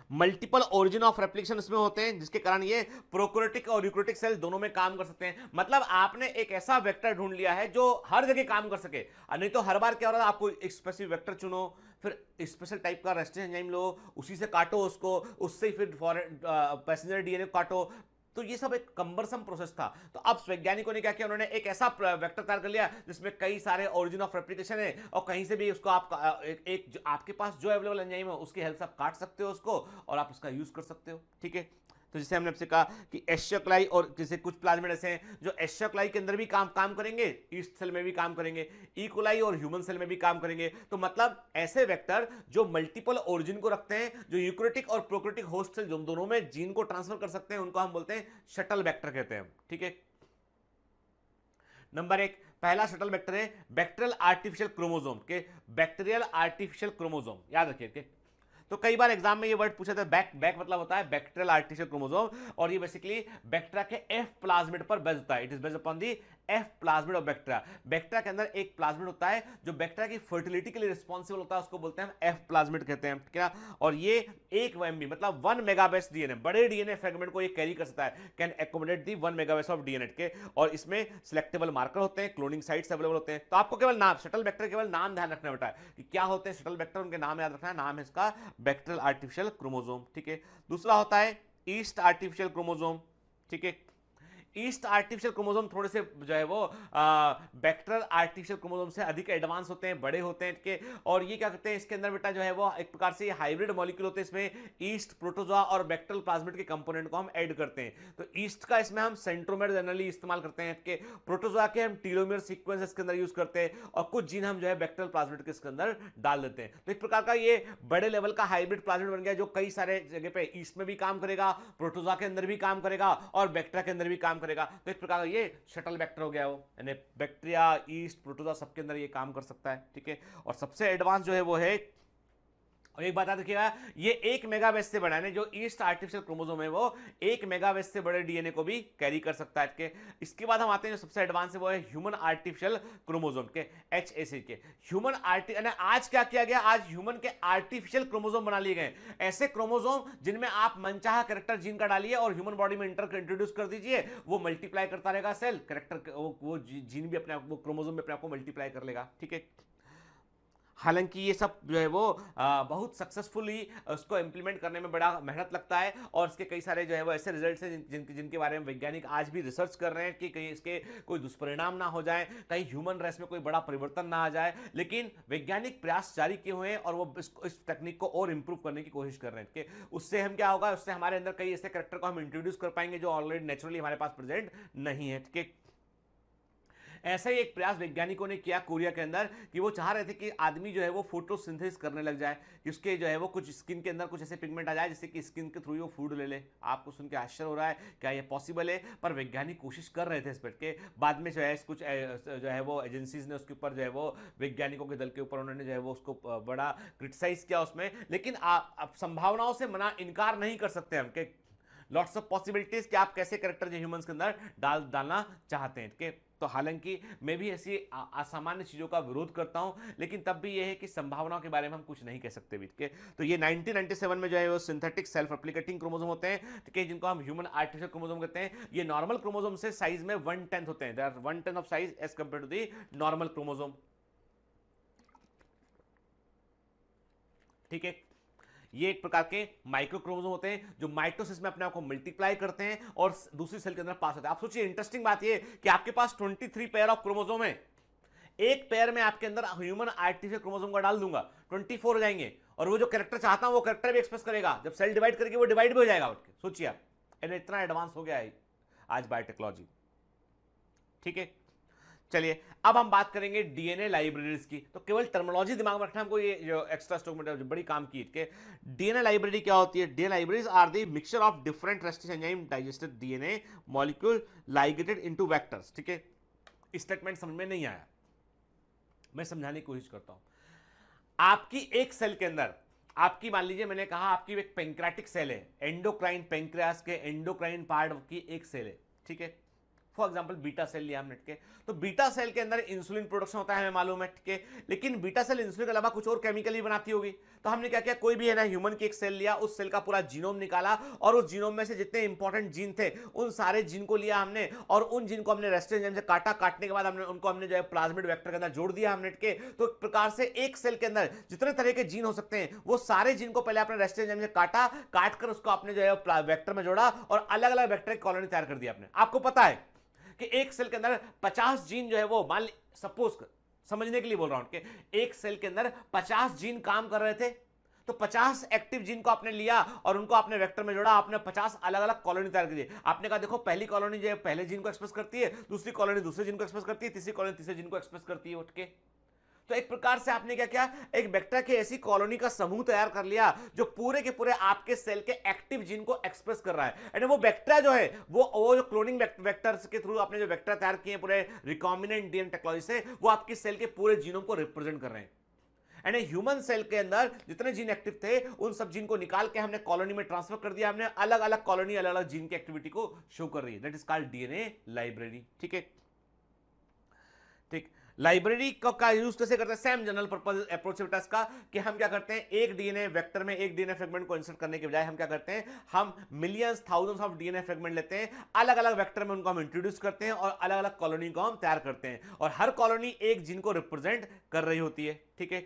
मल्टीपल ओरिजिन ऑफ रेप्लिकेशन इसमें होते हैं जिसके कारण ये प्रोकैरियोटिक और यूकैरियोटिक सेल दोनों में काम कर सकते हैं। मतलब आपने एक ऐसा वेक्टर ढूंढ लिया है जो हर जगह काम कर सके, नहीं तो हर बार क्या हो रहा है, आपको एक स्पेसिफिक वेक्टर चुनो, फिर स्पेशल टाइप का रेस्ट्रिक्शन एंजाइम लो, उसी से काटो उसको, उससे फिर पैसेंजर डीएनए काटो, तो ये सब एक कंबरसम प्रोसेस था। तो अब वैज्ञानिकों ने क्या किया, उन्होंने एक ऐसा वेक्टर तैयार कर लिया जिसमें कई सारे ओरिजिन ऑफ रेप्लिकेशन है और कहीं से भी उसको आप एक आपके पास जो अवेलेबल एंजाइम है उसकी हेल्प से आप काट सकते हो उसको और आप उसका यूज कर सकते हो, ठीक है। तो जैसे हमने आपसे कहा कि एशिया कोलाई, और जैसे कुछ प्लाज्मिड ऐसे हैं जो एशिया कोलाई के अंदर भी काम करेंगे, ईस्ट सेल में भी काम करेंगे, ई कोलाई और ह्यूमन सेल में भी काम करेंगे। तो मतलब ऐसे वेक्टर जो मल्टीपल ओरिजिन को रखते हैं, जो यूकैरियोटिक और प्रोकैरियोटिक होस्ट सेल जो दोनों में जीन को ट्रांसफर कर सकते हैं, उनको हम बोलते हैं शटल वेक्टर कहते हैं, ठीक है। नंबर 1 पहला शटल वेक्टर है बैक्टीरियल आर्टिफिशियल क्रोमोसोम के, बैक्टीरियल आर्टिफिशियल क्रोमोसोम, याद रखिए। तो कई बार एग्जाम में ये वर्ड पूछा था, बैक मतलब होता है बैक्टीरियल आर्टिफिशियल क्रोमोसोम, और ये बेसिकली बैक्टीरिया के एफ प्लाज्मिड पर बेस्ड होता है। It is based upon the F plasmid of bacteria. Bacteria के अंदर एक प्लाज्मिड होता है जो बैक्टीरिया की फर्टिलिटी के लिए रिस्पॉन्सिबल होता है, उसको बोलते हैं एफ प्लाज्मिड कहते हैं, ठीक है। और ये 1 MB मतलब 1 मेगाबेस डीएनए, बड़े डीएनए फ्रेगमेंट को ये कैरी कर सकता है, can accommodate the 1 megabase of DNA के। और इसमें सिलेक्टेबल मार्कर होते हैं, क्लोनिंग साइट्स अवेलेबल होते हैं। तो आपको केवल नाम, शटल बैक्टीरिया केवल नाम ध्यान रखना बेटा कि क्या होते हैं शटल बैक्टीरिया, उनके नाम याद रखना है। नाम है इसका बैक्टीरियल आर्टिफिशियल क्रोमोसोम, ठीक है। दूसरा होता है ईस्ट आर्टिफिशियल क्रोमोसोम, ठीक है। ईस्ट आर्टिफिशियल क्रोमोसोम थोड़े से जो है वो बैक्टीरियल आर्टिफिशियल क्रोमोसोम से अधिक एडवांस होते हैं, बड़े होते हैं के। और ये क्या करते हैं, इसके अंदर बेटा जो है वो एक प्रकार से हाइब्रिड मॉलिक्यूल होते हैं, इसमें ईस्ट, प्रोटोजोआ और बैक्टीरियल प्लाज्मिड के कंपोनेंट को हम ऐड करते हैं। तो ईस्ट का इसमें हम सेंट्रोमेर जनरली इस्तेमाल करते हैं के, प्रोटोजोआ के हम टीलोमेर सीक्वेंस इसके अंदर यूज करते हैं, और कुछ जीन हम जो है बैक्टीरियल प्लाज्मिड के इसके अंदर डाल देते हैं। तो एक प्रकार का ये बड़े लेवल का हाइब्रिड प्लाज्मिड बन गया जो कई सारे जगह पे ईस्ट में भी काम करेगा, प्रोटोजोआ के अंदर भी काम करेगा और बैक्टीरिया के अंदर भी काम करेगा। तो एक प्रकार ये शटल बैक्टर हो गया वो, यानी बैक्टीरिया, ईस्ट, प्रोटोजोआ सबके अंदर ये काम कर सकता है, ठीक है। और सबसे एडवांस जो है वो है, और एक बात याद रखिएगा, ये 1 मेगाबेस से बड़ा है, जो ईस्ट आर्टिफिशियल क्रोमोसोम है वो 1 मेगाबेस से बड़े डीएनए को भी कैरी कर सकता है के। इसके बाद हम आते हैं जो सबसे एडवांस है वो है ह्यूमन आर्टिफिशियल क्रोमोसोम के, HAC के। ह्यूमन आज क्या किया गया, आज ह्यूमन के आर्टिफिशियल क्रोमोसोम बना लिए गए, ऐसे क्रोमोसोम जिनमें आप मनचाहा कैरेक्टर जीन का डालिए और ह्यूमन बॉडी में इंट्रोड्यूस कर दीजिए, वो मल्टीप्लाई करता रहेगा सेल, कैरेक्टर वो जीन भी अपने आप, वो क्रोमोसोम भी अपने आप को मल्टीप्लाई कर लेगा, ठीक है। हालांकि ये सब जो है वो बहुत सक्सेसफुली उसको इंप्लीमेंट करने में बड़ा मेहनत लगता है, और इसके कई सारे जो है वो ऐसे रिजल्ट्स हैं जिनके बारे में वैज्ञानिक आज भी रिसर्च कर रहे हैं कि कहीं इसके कोई दुष्परिणाम ना हो जाए, कहीं ह्यूमन रेस में कोई बड़ा परिवर्तन ना आ जाए। लेकिन वैज्ञानिक प्रयास जारी किए हुए हैं और वो इस टेक्निक को और इंप्रूव करने की कोशिश कर रहे हैं कि उससे हम क्या होगा, उससे हमारे अंदर कई ऐसे कैरेक्टर को हम इंट्रोड्यूस कर पाएंगे जो ऑलरेडी नेचुरली हमारे पास प्रेजेंट नहीं है, ठीक है। ऐसा ही एक प्रयास वैज्ञानिकों ने किया कोरिया के अंदर कि वो चाह रहे थे कि आदमी जो है वो फोटोसिंथेसिस करने लग जाए, कि उसके जो है वो कुछ स्किन के अंदर कुछ ऐसे पिगमेंट आ जाए जिससे कि स्किन के थ्रू ही वो फूड ले ले। आपको सुन के आश्चर्य हो रहा है क्या ये पॉसिबल है, पर वैज्ञानिक कोशिश कर रहे थे इस पर के। बाद में जो है कुछ जो है वो एजेंसीज ने उसके ऊपर जो है वो वैज्ञानिकों के दल के ऊपर उन्होंने जो है वो उसको बड़ा क्रिटिसाइज किया उसमें। लेकिन आप संभावनाओं से इनकार नहीं कर सकते हम कि लॉट्स ऑफ पॉसिबिलिटीज कि आप कैसे कैरेक्टर जो ह्यूमंस के अंदर डालना चाहते हैं, ठीक है। तो हालांकि मैं भी ऐसी असामान्य चीज़ों का विरोध करता हूं, लेकिन तब भी यह है कि संभावनाओं के बारे में हम कुछ नहीं कह सकते भी, ठीक है। तो ये 1997 में जो है वो सिंथेटिक सेल्फ रेप्लिकेटिंग क्रोमोसोम होते हैं, ठीक है, जिनको हम ह्यूमन आर्टिफिशियल क्रोमोसोम कहते हैं। ये नॉर्मल क्रोमोसोम से साइज में 1/10 होते हैं, they are 1/10 of size as compare to the normal chromosome, ठीक है। ये एक प्रकार के माइक्रो क्रोमोसोम होते हैं जो माइटोसिस में अपने आप को मल्टीप्लाई करते हैं और दूसरी सेल के अंदर पास होते हैं। आप सोचिए, इंटरेस्टिंग बात ये कि आपके पास 23 पेयर ऑफ क्रोमोसोम है, एक पेयर में आपके अंदर ह्यूमन आर्टिफिशियल क्रोमोसोम का डाल दूंगा, 24 हो जाएंगे, और वो जो कैरेक्टर चाहता हूं वो कैरेक्टर भी एक्सप्रेस करेगा। जब सेल डिवाइड करेगी वो डिवाइड भी हो जाएगा, सोचिए आप, इतना एडवांस हो गया है आज बायोटेक्नोलॉजी, ठीक है। चलिए अब हम बात करेंगे डीएनए लाइब्रेरीज की। तो केवल टर्मिनोलॉजी दिमाग में रखना, हमको ये जो एक्स्ट्रा स्टॉक में बड़ी काम की के डीएनए लाइब्रेरी क्या होती है। DNA libraries are the mixture of different resting enzyme digested DNA molecule ligated into vectors, ठीक है। स्टेटमेंट समझ में नहीं आया, मैं समझाने की कोशिश करता हूं। आपकी एक सेल के अंदर, आपकी मान लीजिए मैंने कहा आपकी एक पेंक्रियाटिक सेल है, एंडोक्राइन पेंक्रियास के एंडोक्राइन पार्ट की एक सेल है, ठीक है। फॉर एग्जाम्पल बीटा सेल लिया हमने, ठीक है। तो बीटा सेल के अंदर इंसुलिन प्रोडक्शन होता है, हमें मालूम है, ठीक है। लेकिन बीटा सेल इंसुलिन के अलावा कुछ और केमिकल भी बनाती होगी। तो हमने क्या किया, कोई भी है ना ह्यूमन की एक सेल लिया, उस सेल का पूरा जीनोम निकाला और उस जीनोम में से जितने इंपॉर्टेंट जीन थे उन सारे जीन को लिया हमने, और उन जीन को हमने रेस्टिंग एंजाइम से काटा, काटने के बाद हमने उनको जो है प्लाज्मिड वेक्टर के अंदर जोड़ दिया हमने, ठीक है। तो एक प्रकार से एक सेल के अंदर जितने तरह के जीन हो सकते हैं वो सारे जीन को पहले आपने रेस्टिंग एंजाइम से काटा, काट कर उसको आपने जो है वेक्टर में जोड़ा और अलग अलग वेक्टर की कॉलोनी तैयार कर दिया आपने। आपको पता है कि एक सेल के अंदर 50 जीन जो है वो, मान सपोज समझने के लिए बोल रहा हूं कि एक सेल के अंदर 50 जीन काम कर रहे थे, तो 50 एक्टिव जीन को आपने लिया और उनको आपने वेक्टर में जोड़ा, आपने 50 अलग अलग कॉलोनी तैयार कर दी। आपने कहा देखो पहली कॉलोनी जो है पहले जीन को एक्सप्रेस करती है, दूसरी कॉलोनी दूसरे जीन को एक्सप्रेस करती है, तीसरी कॉलोनी तीसरे जीन को एक्सप्रेस करती है, उठ के। तो एक प्रकार से आपने क्या किया, एक वेक्टर के ऐसी कॉलोनी का समूह तैयार कर लिया जो पूरे के पूरे आपके सेल के एक्टिव जीन को एक्सप्रेस कर रहा है। यानी वो वेक्टर जो है वो जो क्लोनिंग वेक्टर्स के थ्रू आपने जो वेक्टर तैयार किए पूरे रिकॉम्बिनेंट डीएनए टेक्नोलॉजी से, वो आपकी सेल के पूरे जीनोम को रिप्रेजेंट कर रहे हैं। यानी ह्यूमन सेल के अंदर जितने जीन एक्टिव थे उन सब जीन को निकाल के हमने कॉलोनी में ट्रांसफर कर दिया, हमने अलग अलग कॉलोनी अलग अलग जीन की एक्टिविटी को शो कर रही है। That is called DNA library, ठीक है। ठीक। लाइब्रेरी का यूज कैसे करते हैं? सेम जनरल पर्पस अप्रोच बेटा इसका, कि हम क्या करते हैं, एक डीएनए वेक्टर में एक डीएनए फ्रेगमेंट को इंसर्ट करने के बजाय हम क्या करते हैं, हम millions thousands of DNA fragment लेते हैं, अलग अलग वेक्टर में उनको हम इंट्रोड्यूस करते हैं और अलग अलग कॉलोनी को हम तैयार करते हैं, और हर कॉलोनी एक जीन को रिप्रेजेंट कर रही होती है। ठीक है,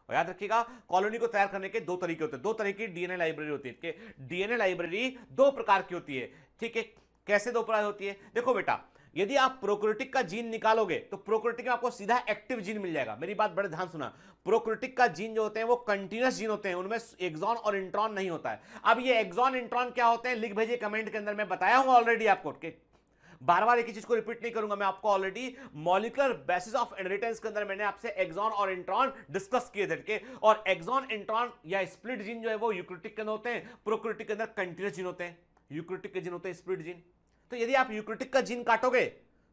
और याद रखिएगा कॉलोनी को तैयार करने के दो तरीके होते हैं, दो तरह की डीएनए लाइब्रेरी होती है। डीएनए लाइब्रेरी दो प्रकार की होती है। ठीक है, कैसे दो प्रकार होती है? देखो बेटा, यदि आप प्रोकैरियोटिक का जीन निकालोगे तो प्रोकैरियोटिक में आपको सीधा एक्टिव जीन मिल जाएगा। मेरी बात बड़े ध्यान सुना, प्रोकैरियोटिक का जीन जो होते हैं वो कंटीन्यूअस जीन होते हैं, उनमें एक्सॉन और इंट्रॉन नहीं होता है। अब ये एक्सॉन इंट्रॉन क्या होते हैं, लिख भेजिए कमेंट के अंदर, मैं बताया हूं ऑलरेडी आपको, बार बार एक ही चीज को रिपीट नहीं करूंगा, मैं आपको already molecular basis of inheritance के अंदर मैंने आपसे एक्सॉन और इंट्रॉन डिस्कस किए थे। और एक्सॉन इंट्रॉन या स्प्लिट जीन जो है वो यूकैरियोटिक के अंदर होते हैं, प्रोकैरियोटिक के अंदर कंटीन्यूअस जीन होते हैं, यूकैरियोटिक के जीन होते हैं स्प्लिट जीन। तो यदि आप यूकैरियोटिक का जीन काटोगे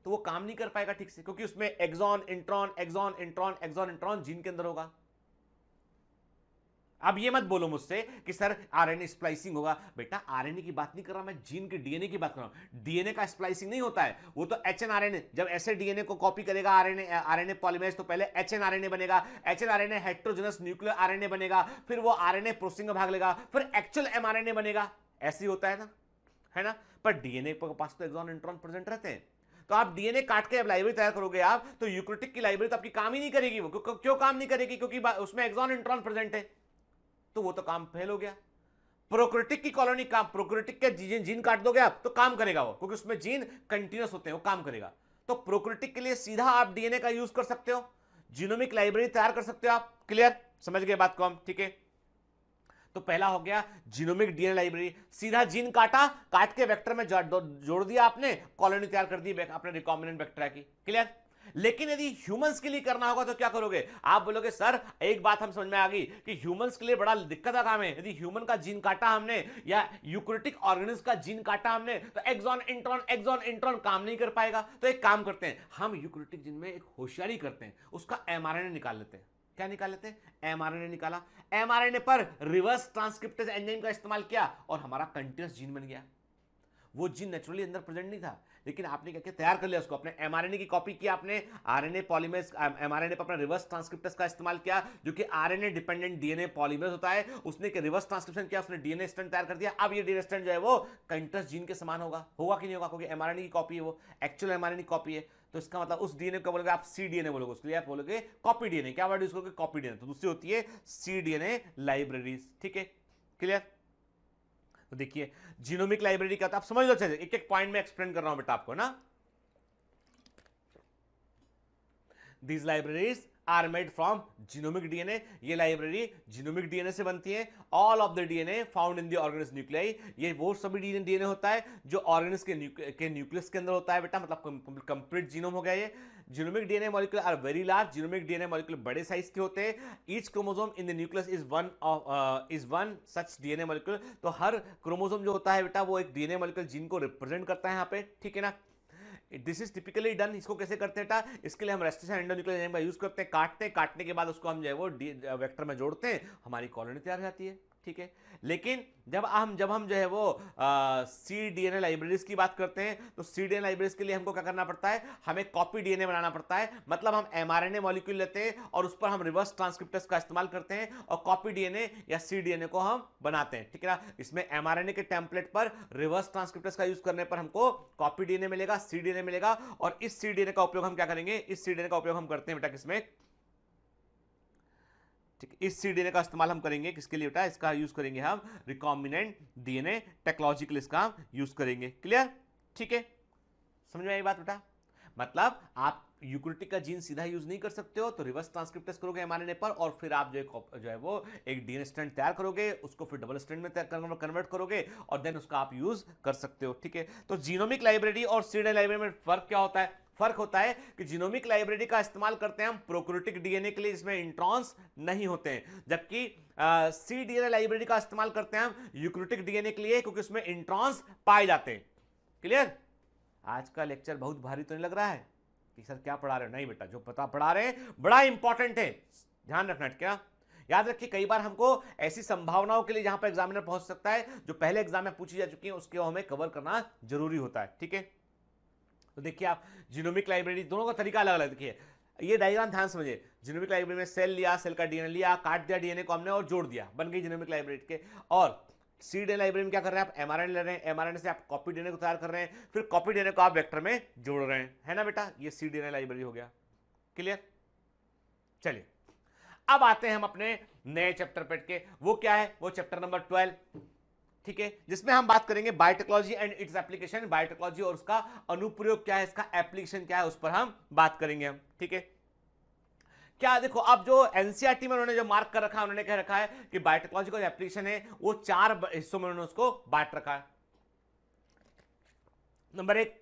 तो वो काम नहीं कर पाएगा ठीक से, क्योंकि उसमें exon intron exon intron exon intron gene के अंदर होगा। अब ये मत बोलो मुझसे कि सर आरएनए स्प्लाइसिंग होगा, बेटा आरएनए की बात नहीं कर रहा मैं, जीन के डीएनए की बात कर रहा हूं। डीएनए का स्प्लाइसिंग नहीं होता है, वो तो एचएनआरएनए, जब ऐसे डीएनए को कॉपी करेगा आरएनए पॉलीमरेज तो पहले एचएनआरएनए बनेगा, एचएनआरएनए हेटेरोजेनस न्यूक्लियर आरएनए बनेगा, फिर वो आरएनए प्रोसेसिंग में भाग लेगा, फिर एक्चुअल एमआरएनए बनेगा। ऐसे ही होता है ना। पर डीएनए के पास तो एक्सॉन इंट्रॉन प्रेजेंट रहते हैं। तो आप डीएनए काट के अब लाइब्रेरी तैयार करोगे आप, तो यूकैरियोटिक की लाइब्रेरी तो आपकी काम ही नहीं करेगी। वो क्यों काम नहीं करेगी? क्योंकि उसमें एक्सॉन इंट्रॉन प्रेजेंट है, तो वो तो काम फेल हो गया। प्रोकैरियोटिक की कॉलोनी काम, प्रोकैरियोटिक के जीन काट दोगे आप तो काम करेगा वो, क्योंकि उसमें जीन कंटीन्यूअस होते हैं, वो काम करेगा। तो प्रोकैरियोटिक के लिए सीधा आप डीएनए का यूज कर सकते हो, जीनोमिक लाइब्रेरी तैयार कर सकते हो आप। क्लियर, समझ गए बात को हम? ठीक है, तो पहला हो गया जीनोमिक डीएनए लाइब्रेरी, सीधा जीन काटा, काट के वेक्टर में जोड़ दिया आपने, कॉलोनी तैयार कर दी अपने रिकॉम्बिनेंट वेक्टर की। क्लियर। लेकिन यदि ह्यूमंस के लिए करना होगा तो क्या करोगे? आप बोलोगे सर एक बात हम समझ में आ गई कि ह्यूमंस के लिए बड़ा दिक्कत का काम है, यदि ह्यूमन का जीन काटा हमने या यूकैरियोटिक ऑर्गेनिज्म का जीन काटा हमने तो एक्सॉन इंट्रॉन काम नहीं कर पाएगा। तो एक काम करते हैं, हम यूकैरियोटिक जीन में एक होशियारी करते हैं, उसका एमआरएनए निकाल लेते हैं। क्या निकाल लेते हैं? एमआरएनए निकाला, एमआरएनए पर रिवर्स ट्रांसक्रिप्टेज एंजाइम का इस्तेमाल किया और हमारा कंटीन्यूअस जीन बन गया। वो जीन नेचुरली अंदर प्रेजेंट नहीं था, लेकिन आपने क्या किया, तैयार कर लिया उसको, अपने एमआरएनए की कॉपी किया आपने, आरएनए पॉलीमरेज एमआरएनए पर अपना रिवर्स ट्रांसक्रिप्टेज का इस्तेमाल किया, जो कि आरएनए डिपेंडेंट डीएनए पॉलीमरेज होता है, उसने के रिवर्स ट्रांसक्रिप्शन किया, उसने डीएनए स्ट्रैंड तैयार कर दिया। अब ये डीएनए स्ट्रैंड जो है वो कंटीन्यूअस जीन के समान होगा कि नहीं होगा? क्योंकि एमआरएनए की कॉपी है, वो एक्चुअल एमआरएनए की कॉपी है। तो इसका मतलब उस डीएनए को बोलोगे आप सी डीएनए बोलोगे, उसके लिए आप बोलोगे कॉपी डीएनए। क्या वर्ड यूज करोगे? Copy DNA. तो दूसरी होती है सी डीएनए लाइब्रेरीज। ठीक है, क्लियर। तो देखिए जीनोमिक लाइब्रेरी क्या होता है आप समझ लो अच्छे से, एक एक पॉइंट में एक्सप्लेन कर रहा हूं बेटा आपको ना। These libraries are made from genomic DNA। ये लाइब्रेरी जीनोमिक डीएनए से बनती है। All of the DNA found in the organism nuclei, ये वो सभी डीएनए होता है जो ऑर्गेनिज्म के न्यूक्लियस के अंदर होता है बेटा, मतलब कंप्लीट जीनोम हो गया ये। Genomic DNA molecule are very large, genomic DNA molecule बड़े साइज के होते हैं। Each chromosome in the nucleus is one such DNA molecule. तो हर क्रोमोसोम जो होता है बेटा वो एक डीएनए मॉलिक्यूल जीन को रिप्रेजेंट करता है यहाँ पे। ठीक है ना, दिस इज टिपिकली डन। इसको कैसे करते हैं बेटा? इसके लिए हम रेस्ट्रिक्शन एंडोन्यूक्लियर एंजाइम का यूज करते हैं, काटने के बाद उसको हम जो है वो वेक्टर में जोड़ते हैं, हमारी कॉलोनी तैयार हो जाती है। ठीक है, लेकिन जब हम जो है वो सी डीएनए लाइब्रेरीज की बात करते हैं तो सी डीएनए लाइब्रेरीज के लिए हमको क्या करना पड़ता है? हमें कॉपी डीएनए बनाना पड़ता है। मतलब हम एमआरएनए मॉलिक्यूल लेते हैं और उस पर हम रिवर्स ट्रांसक्रिप्टेज का इस्तेमाल करते हैं और कॉपी डीएनए या सी डीएनए को हम बनाते हैं। ठीक है ना, इसमें एमआरएनए के टेम्पलेट पर रिवर्स ट्रांसक्रिप्टेज का यूज करने पर हमको कॉपी डीएनए मिलेगा, सी डीएनए मिलेगा। और इस सी डीएनए का उपयोग हम क्या करेंगे? इस सी डीएनए का उपयोग हम करते हैं बेटा किसमें? ठीक, इस सी डीएनए का इस्तेमाल हम करेंगे किसके लिए बेटा? इसका यूज करेंगे हम रिकॉम्बिनेंट डीएनए टेक्नोलॉजी के लिए, इसका यूज करेंगे। क्लियर? ठीक है, समझ में आई बात बेटा? मतलब आप यूकैरियोटिक का जीन सीधा यूज नहीं कर सकते हो, तो रिवर्स ट्रांसक्रिप्टेज करोगे एमआरएनए पर और फिर आप जो है वो एक डीएनए स्ट्रैंड तैयार करोगे, उसको फिर डबल स्ट्रैंड में कन्वर्ट करोगे और देन उसका आप यूज कर सकते हो। ठीक है, तो जीनोमिक लाइब्रेरी और सी डीएनए लाइब्रेरी में फर्क क्या होता है? फर्क होता है कि जीनोमिक लाइब्रेरी का इस्तेमाल करते हैं हम प्रोकैरियोटिक डीएनए के लिए जिसमें इंट्रॉन्स नहीं होते हैं, जबकि सी डीएनए लाइब्रेरी का इस्तेमाल करते हैं हम यूकैरियोटिक डीएनए के लिए क्योंकि उसमें इंट्रॉन्स पाए जाते हैं। क्लियर? आज का लेक्चर बहुत भारी तो नहीं लग रहा है कि सर क्या पढ़ा रहे हो? नहीं बेटा, जो पढ़ा रहे हैं बड़ा इंपॉर्टेंट है, ध्यान रखना। क्या याद रखिए, कई बार हमको ऐसी संभावनाओं के लिए जहां पर एग्जामिनर पहुंच सकता है जो पहले एग्जाम में पूछी जा चुकी है, उसके हमें कवर करना जरूरी होता है। ठीक है, तो देखिए आप जीनोमिक लाइब्रेरी, दोनों का तरीका अलग अलग। देखिए ये डायग्राम ध्यान समझिए, जीनोमिक लाइब्रेरी में सेल लिया, सेल का डीएनए लिया, काट दिया डीएनए को हमने और जोड़ दिया, बन गई जीनोमिक लाइब्रेरी के। और सीडीएनए लाइब्रेरी में क्या कर रहे हैं आप, एमआरएनए ले रहे हैं, एमआरएनए से आप कॉपी डीएनए को तैयार कर रहे हैं, फिर कॉपी डीएनए को आप वेक्टर में जोड़ रहे हैं, है ना बेटा। ये सीडीएनए लाइब्रेरी हो गया, क्लियर। चलिए अब आते हैं हम अपने नए चैप्टर पे के, वो क्या है, वो चैप्टर नंबर 12, ठीक है, जिसमें हम बात करेंगे biotechnology and its application. Biotechnology और उसका अनुप्रयोग क्या है, इसका एप्लीकेशन क्या है, उस पर हम बात करेंगे हम, ठीक है। क्या देखो, अब जो एनसीईआरटी में उन्होंने जो मार्क कर रखा है, उन्होंने कह रखा है कि बायोटेक्नोलॉजी का जो एप्लीकेशन है वो 4 हिस्सों में उन्होंने उसको बांट रखा है। नंबर 1,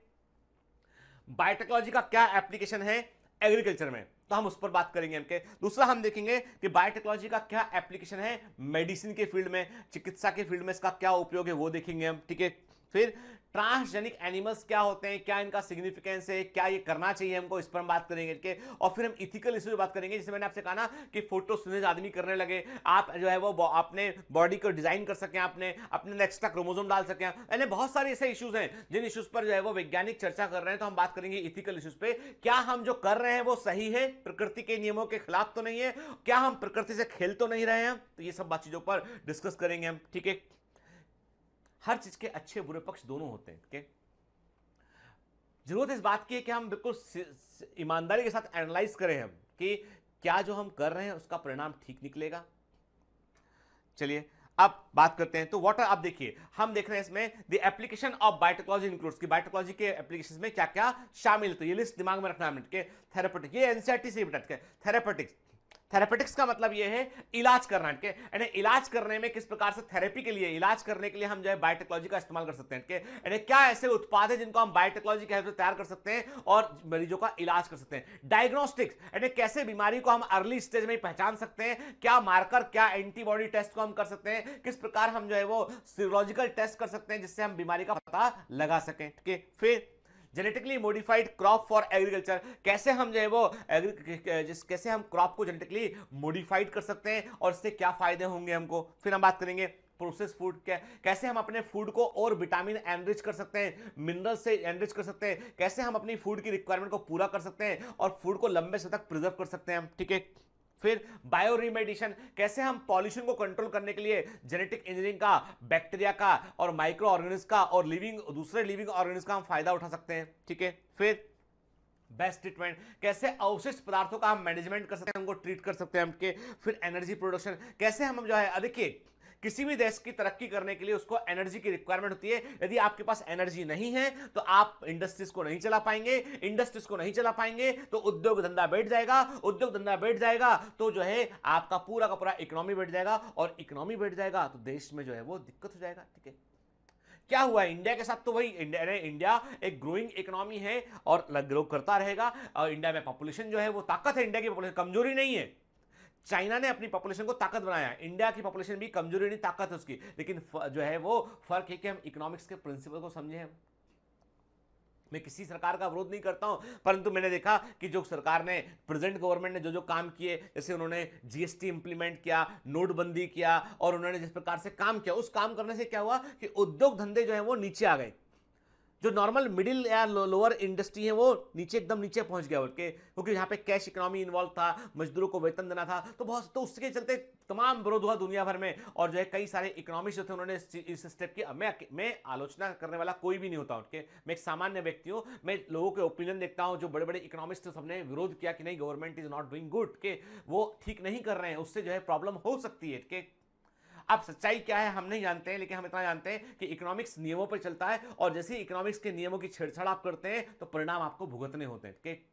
बायोटेक्नोलॉजी का क्या एप्लीकेशन है एग्रीकल्चर में, तो हम उस पर बात करेंगे इनके। दूसरा हम देखेंगे कि बायोटेक्नोलॉजी का क्या एप्लीकेशन है मेडिसिन के फील्ड में, चिकित्सा के फील्ड में इसका क्या उपयोग है वो देखेंगे हम, ठीक है। फिर ट्रांसजेनिक एनिमल्स क्या होते हैं, क्या इनका सिग्निफिकेंस है, क्या ये करना चाहिए हमको, इस पर हम बात करेंगे इनके। और फिर हम इथिकल इश्यू बात करेंगे, जैसे मैंने आपसे कहा ना कि फोटोसिंथेसिस आदमी करने लगे, आप जो है वो अपने बॉडी को डिजाइन कर सकें, आपने अपने एक्स्ट्रा क्रोमोसोम डाल सकें, यानी बहुत सारे ऐसे इश्यूज हैं जिन इश्यूज पर जो है वो वैज्ञानिक चर्चा कर रहे हैं। तो हम बात करेंगे इथिकल इश्यूज पे, क्या हम जो कर रहे हैं वो सही है, प्रकृति के नियमों के खिलाफ तो नहीं है, क्या हम प्रकृति से खेल तो नहीं रहे हैं, तो ये सब बात चीजों पर डिस्कस करेंगे हम, ठीक है। हर चीज के अच्छे बुरे पक्ष दोनों होते हैं, ठीक है। जरूरत इस बात की है कि हम बिल्कुल ईमानदारी के साथ एनालाइज करें हम कि क्या जो हम कर रहे हैं उसका परिणाम ठीक निकलेगा। चलिए अब बात करते हैं, तो व्हाट आप देखिए, हम देख रहे हैं इसमें the application of biotechnology includes कि बायोटेक्नोलॉजी के एप्लीकेशंस में क्या क्या शामिल, तो ये लिस्ट दिमाग में रखना है के। थेरापेटिक्स, ये एनसीईआरटी से बेटा, थेरापेटिक्स, थेरापेटिक्स का मतलब ये है इलाज करना, यानी इलाज करने में किस प्रकार से थेरेपी के लिए, इलाज करने के लिए हम जो है बायोटेक्नोलॉजी का इस्तेमाल कर सकते हैं, यानी क्या ऐसे उत्पाद है जिनको हम बायोटेक्नोलॉजी के हेल्प से तैयार कर सकते हैं और मरीजों का इलाज कर सकते हैं। डायग्नोस्टिक्स, यानी कैसे बीमारी को हम अर्ली स्टेज में पहचान सकते हैं, क्या मार्कर, क्या एंटीबॉडी टेस्ट को हम कर सकते हैं, किस प्रकार हम जो है वो सीरोलॉजिकल टेस्ट कर सकते हैं जिससे हम बीमारी का पता लगा सकें, ठीक है। फिर genetically modified crop for agriculture, कैसे हम जो है वो कैसे हम क्रॉप को जेनेटिकली मॉडिफाइड कर सकते हैं और इससे क्या फायदे होंगे हमको। फिर हम बात करेंगे प्रोसेस फूड, कैसे हम अपने फूड को और विटामिन एनरिच कर सकते हैं, मिनरल से एनरिच कर सकते हैं, कैसे हम अपनी फूड की रिक्वायरमेंट को पूरा कर सकते हैं और फूड को लंबे समय तक प्रिजर्व कर सकते हैं हम, ठीक है। फिर बायो रिमेडिएशन, कैसे हम पॉल्यूशन को कंट्रोल करने के लिए जेनेटिक इंजीनियरिंग का, बैक्टीरिया का और माइक्रो ऑर्गेनिज्म का और दूसरे लिविंग ऑर्गेनिज्म का हम फायदा उठा सकते हैं, ठीक है। फिर बेस्ट ट्रीटमेंट, कैसे अवशिष्ट पदार्थों का हम मैनेजमेंट कर सकते हैं, उनको ट्रीट कर सकते हैं हम, के। फिर एनर्जी प्रोडक्शन, कैसे हम जो है, देखिए किसी भी देश की तरक्की करने के लिए उसको एनर्जी की रिक्वायरमेंट होती है, यदि आपके पास एनर्जी नहीं है तो आप इंडस्ट्रीज को नहीं चला पाएंगे, इंडस्ट्रीज को नहीं चला पाएंगे तो उद्योग धंधा बैठ जाएगा, उद्योग धंधा बैठ जाएगा तो जो है आपका पूरा का पूरा इकोनॉमी बैठ जाएगा, और इकोनॉमी बैठ जाएगा तो देश में जो है वो दिक्कत हो जाएगा, ठीक है। क्या हुआ इंडिया के साथ, तो वही इंडिया एक ग्रोइंग इकोनॉमी है और ग्रो करता रहेगा, और इंडिया में पॉपुलेशन जो है वो ताकत है, इंडिया की पॉपुलेशन कमजोरी नहीं है। चाइना ने अपनी पॉपुलेशन को ताकत बनाया, इंडिया की पॉपुलेशन भी कमजोरी नहीं ताकत है उसकी, लेकिन जो है वो फर्क है कि हम इकोनॉमिक्स के प्रिंसिपल को समझे हम। मैं किसी सरकार का विरोध नहीं करता हूं, परंतु मैंने देखा कि जो सरकार ने, प्रेजेंट गवर्नमेंट ने जो काम किए, जैसे उन्होंने जीएसटी इंप्लीमेंट किया, नोटबंदी किया, और उन्होंने जिस प्रकार से काम किया, उस काम करने से क्या हुआ कि उद्योग धंधे जो है वो नीचे आ गए, जो नॉर्मल मिडिल या लोअर इंडस्ट्री है वो नीचे एकदम नीचे पहुंच गया, क्योंकि यहाँ पे कैश इकोनॉमी इन्वॉल्व था, मजदूरों को वेतन देना था, तो बहुत, तो उसके चलते तमाम विरोध हुआ दुनिया भर में, और जो है कई सारे इकोनॉमिस्ट जो थे उन्होंने इस स्टेप की, मैं आलोचना करने वाला कोई भी नहीं होता उनके, मैं एक सामान्य व्यक्ति हूँ, मैं लोगों के ओपिनियन देखता हूँ, जो बड़े बड़े इकोनॉमिस्ट सबने विरोध किया कि नहीं government is not doing good, के वो ठीक नहीं कर रहे हैं, उससे जो है प्रॉब्लम हो सकती है, के। अब सच्चाई क्या है हम नहीं जानते हैं, लेकिन हम इतना जानते हैं कि इकोनॉमिक्स नियमों पर चलता है, और जैसे ही इकोनॉमिक्स के नियमों की छेड़छाड़ आप करते हैं तो परिणाम आपको भुगतने होते हैं, ठीक।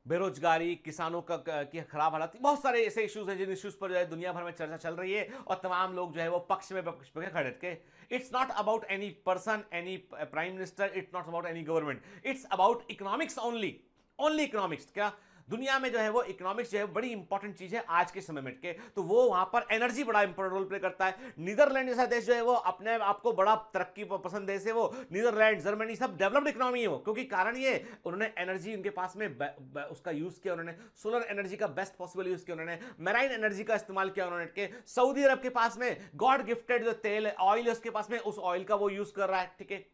बेरोजगारी, किसानों का की खराब हालत, बहुत सारे ऐसे इश्यूज हैं जिन इश्यूज पर जो है दुनिया भर में चर्चा चल रही है, और तमाम लोग जो है वो पक्ष में खड़े के। It's not about any person, any prime minister, it's not about any government, it's about economics only economics. क्या दुनिया में जो है वो इकोनॉमिक्स जो है बड़ी इंपॉर्टेंट चीज है आज के समय में, के तो वो वहां पर एनर्जी बड़ा इंपॉर्टेंट रोल प्ले करता है। नीदरलैंड जैसा देश जो है वो अपने आप को बड़ा तरक्की पसंद देश है, वो नीदरलैंड, जर्मनी सब डेवलप्ड इकोनॉमी है वो, क्योंकि कारण ये उन्होंने एनर्जी उनके पास में उसका यूज किया, उन्होंने सोलर एनर्जी का बेस्ट पॉसिबल यूज किया, उन्होंने मैराइन एनर्जी का इस्तेमाल किया उन्होंने, के सऊदी अरब के पास में गॉड गिफ्टेड जो तेल ऑयल है उसके पास में उस ऑयल का वो यूज कर रहा है, ठीक है।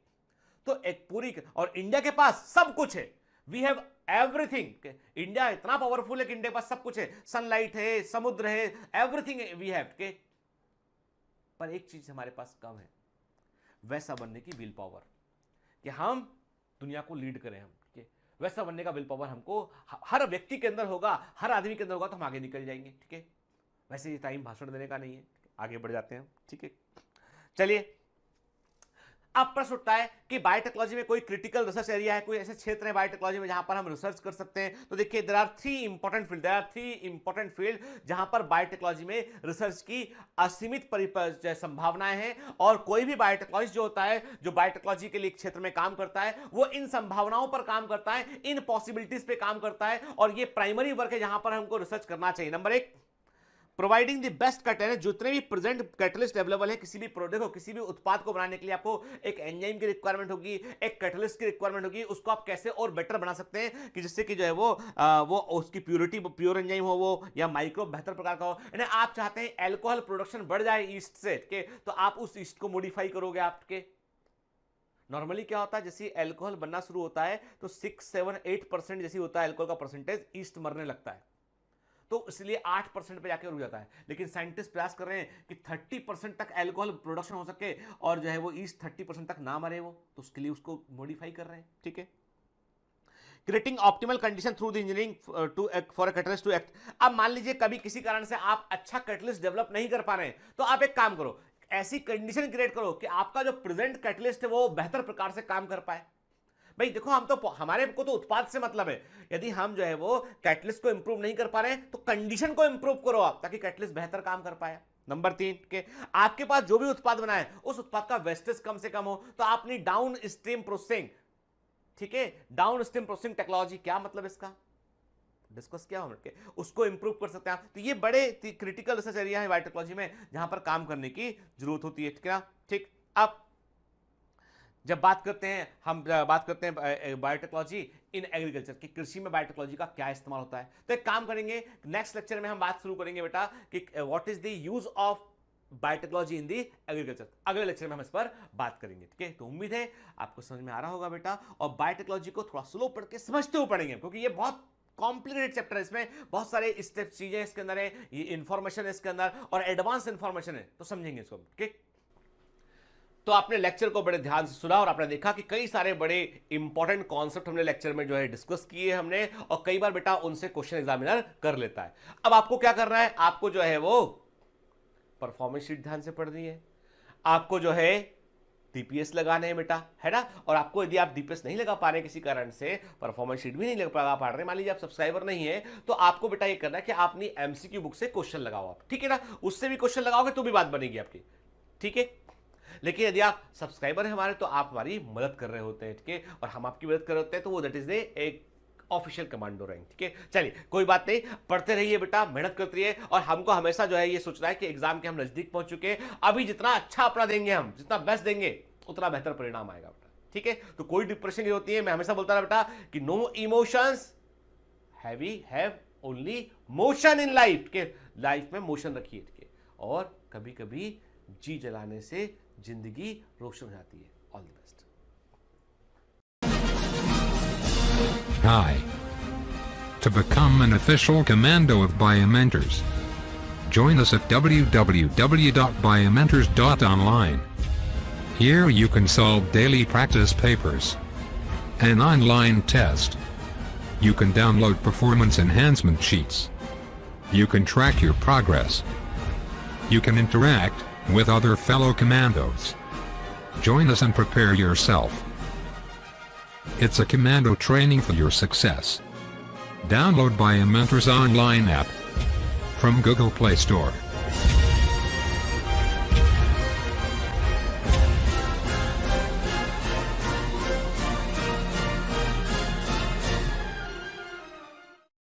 तो एक पूरी, और इंडिया के पास सब कुछ है, वी हैव एवरीथिंग। इंडिया इतना पावरफुल है कि इंडिया के पास सब कुछ है, सनलाइट है, समुद्र है, एवरीथिंग वी हैव के। पर एक चीज हमारे पास कम है, वैसा बनने की विल पावर, कि हम दुनिया को लीड करें। हम वैसा बनने का विल पावर हमको हर व्यक्ति के अंदर होगा, हर आदमी के अंदर होगा, तो हम आगे निकल जाएंगे। ठीक है, वैसे ये टाइम भाषण देने का नहीं है, आगे बढ़ जाते हैं। ठीक है, चलिए। अब प्रश्न उठता है कि बायोटेक्नोलॉजी में कोई क्रिटिकल रिसर्च एरिया है, कोई ऐसे क्षेत्र है बायोटेक्नोलॉजी में जहां पर हम रिसर्च कर सकते हैं? तो देखिए, there are three important field जहां पर बायोटेक्नोलॉजी में रिसर्च की असीमित संभावनाएं हैं। और कोई भी बायोटेक्नोलॉजिस्ट जो होता है, जो बायोटेक्नोलॉजी के लिए क्षेत्र में काम करता है, वो इन संभावनाओं पर काम करता है, इन पॉसिबिलिटीज पे काम करता है, और ये प्राइमरी वर्क है जहां पर हमको रिसर्च करना चाहिए। नंबर एक, प्रोवाइडिंग द बेस्ट कैटलिस्ट। जितने भी प्रेजेंट कैटलिस्ट अवेलेबल है किसी भी प्रोडक्ट को, किसी भी उत्पाद को बनाने के लिए आपको एक एंजाइम की रिक्वायरमेंट होगी, एक कैटलिस्ट की रिक्वायरमेंट होगी। उसको आप कैसे और बेटर बना सकते हैं कि जिससे कि जो है वो उसकी प्योरिटी, प्योर एंजाइम हो वो, या माइक्रो बेहतर प्रकार का हो। यानी आप चाहते हैं एल्कोहल प्रोडक्शन बढ़ जाए ईस्ट से के, तो आप उस ईस्ट को मॉडिफाई करोगे आपके। नॉर्मली क्या होता है, जैसे एल्कोहल बनना शुरू होता है तो 6, 7, 8% जैसी होता है एल्कोहल का परसेंटेज, ईस्ट मरने लगता है, तो इसलिए 8% पे जाके रुक जाता है। लेकिन साइंटिस्ट प्रयास कर रहे हैं कि 30% तक अल्कोहल प्रोडक्शन हो सके, और जो है वो ईस्ट 30% तक ना मरे वो, तो उसके लिए उसको मॉडिफाई कर रहे हैं। ठीक है, creating optimal condition through the engineering for a catalyst to act. अब मान लीजिए कभी किसी कारण से आप अच्छा कैटलिस्ट डेवलप नहीं कर पा रहे हैं, तो आप एक काम करो, ऐसी कंडीशन क्रिएट करो कि आपका जो प्रेजेंट कैटलिस्ट है वो बेहतर प्रकार से काम कर पाए। भाई देखो, हम तो, हमारे को तो उत्पाद से मतलब है। यदि हम जो है वो कैटलिस्ट को इंप्रूव नहीं कर पा रहे हैं, तो कंडीशन को इंप्रूव करो आप, ताकि कैटलिस्ट बेहतर काम कर पाए। नंबर 3 के, आपके पास जो भी उत्पाद बना है उस उत्पाद का वेस्टेज कम से कम हो, तो आप अपनी डाउन स्ट्रीम प्रोसेसिंग, ठीक है, डाउन स्ट्रीम प्रोसेसिंग टेक्नोलॉजी, क्या मतलब इसका डिस्कस किया हम, उसको इंप्रूव कर सकते हैं आप। तो ये बड़े क्रिटिकल रिसर्च एरिया है बायोटेक्नोलॉजी में जहां पर काम करने की जरूरत होती है। ठीक, अब जब बात करते हैं, हम बात करते हैं बायोटेक्नोलॉजी इन एग्रीकल्चर की, कृषि में बायोटेक्नोलॉजी का क्या इस्तेमाल होता है। तो एक काम करेंगे, नेक्स्ट लेक्चर में हम बात शुरू करेंगे बेटा कि what is the use of biotechnology in the agriculture. अगले लेक्चर में हम इस पर बात करेंगे। ठीक है, तो उम्मीद है आपको समझ में आ रहा होगा बेटा, और बायोटेक्नोलॉजी को थोड़ा स्लो पढ़ के समझते हुए पढ़ेंगे, क्योंकि ये बहुत कॉम्प्लिकेटेड चैप्टर है, इसमें बहुत सारे स्टेप चीजें इसके अंदर है, ये इंफॉर्मेशन है इसके अंदर, और एडवांस इंफॉर्मेशन है, तो समझेंगे इसको। ठीक, तो आपने लेक्चर को बड़े ध्यान से सुना और आपने देखा कि कई सारे बड़े इंपॉर्टेंट कॉन्सेप्ट हमने लेक्चर में जो है डिस्कस किए हमने, और कई बार बेटा उनसे क्वेश्चन एग्जामिनर कर लेता है। अब आपको क्या करना है, आपको जो है वो परफॉर्मेंस शीट ध्यान से पढ़नी है, आपको जो है डीपीएस लगाने हैं बेटा, है ना। और आपको यदि आप डीपीएस नहीं लगा पा रहे किसी कारण से, परफॉर्मेंस शीट भी नहीं लगा पा रहे, मान लीजिए आप सब्सक्राइबर नहीं है, तो आपको बेटा ये करना है कि आप अपनी एमसीक्यू बुक से क्वेश्चन लगाओ आप, ठीक है ना। उससे भी क्वेश्चन लगाओगे तो भी बात बनेगी आपकी, ठीक है। लेकिन यदि आप सब्सक्राइबर हैं हमारे, तो आप हमारी मदद कर रहे होते हैं, ठीक है, और हम आपकी मदद कर रहे होते हैं, तो वो दैट इज एक ऑफिशियल कमांडो रैंक। ठीक है, चलिए कोई बात नहीं, पढ़ते रहिए बेटा, मेहनत करते रहिए, और हमको हमेशा जो है ये सोचना है कि एग्जाम के हम नजदीक पहुंच चुके हैं, अभी जितना अच्छा अपना देंगे हम, जितना बेस्ट देंगे, उतना बेहतर परिणाम आएगा बेटा। ठीक है, तो कोई डिप्रेशन नहीं होती है। मैं हमेशा बोलता रहा बेटा कि no emotions, have only motion in life, के लाइफ में मोशन रखिए, ठीक है, और कभी कभी जी जलाने से जिंदगी रोशन हो जाती है। All the best.
Hi. To become an official commando of Biomentors, join us at www.biomentors.online. Here you can solve daily practice papers, an online test. You can download performance enhancement sheets. You can track your progress. You can interact with other fellow commandos. Join us and prepare yourself. It's a commando training for your success. Download Biomentors online app from Google Play Store.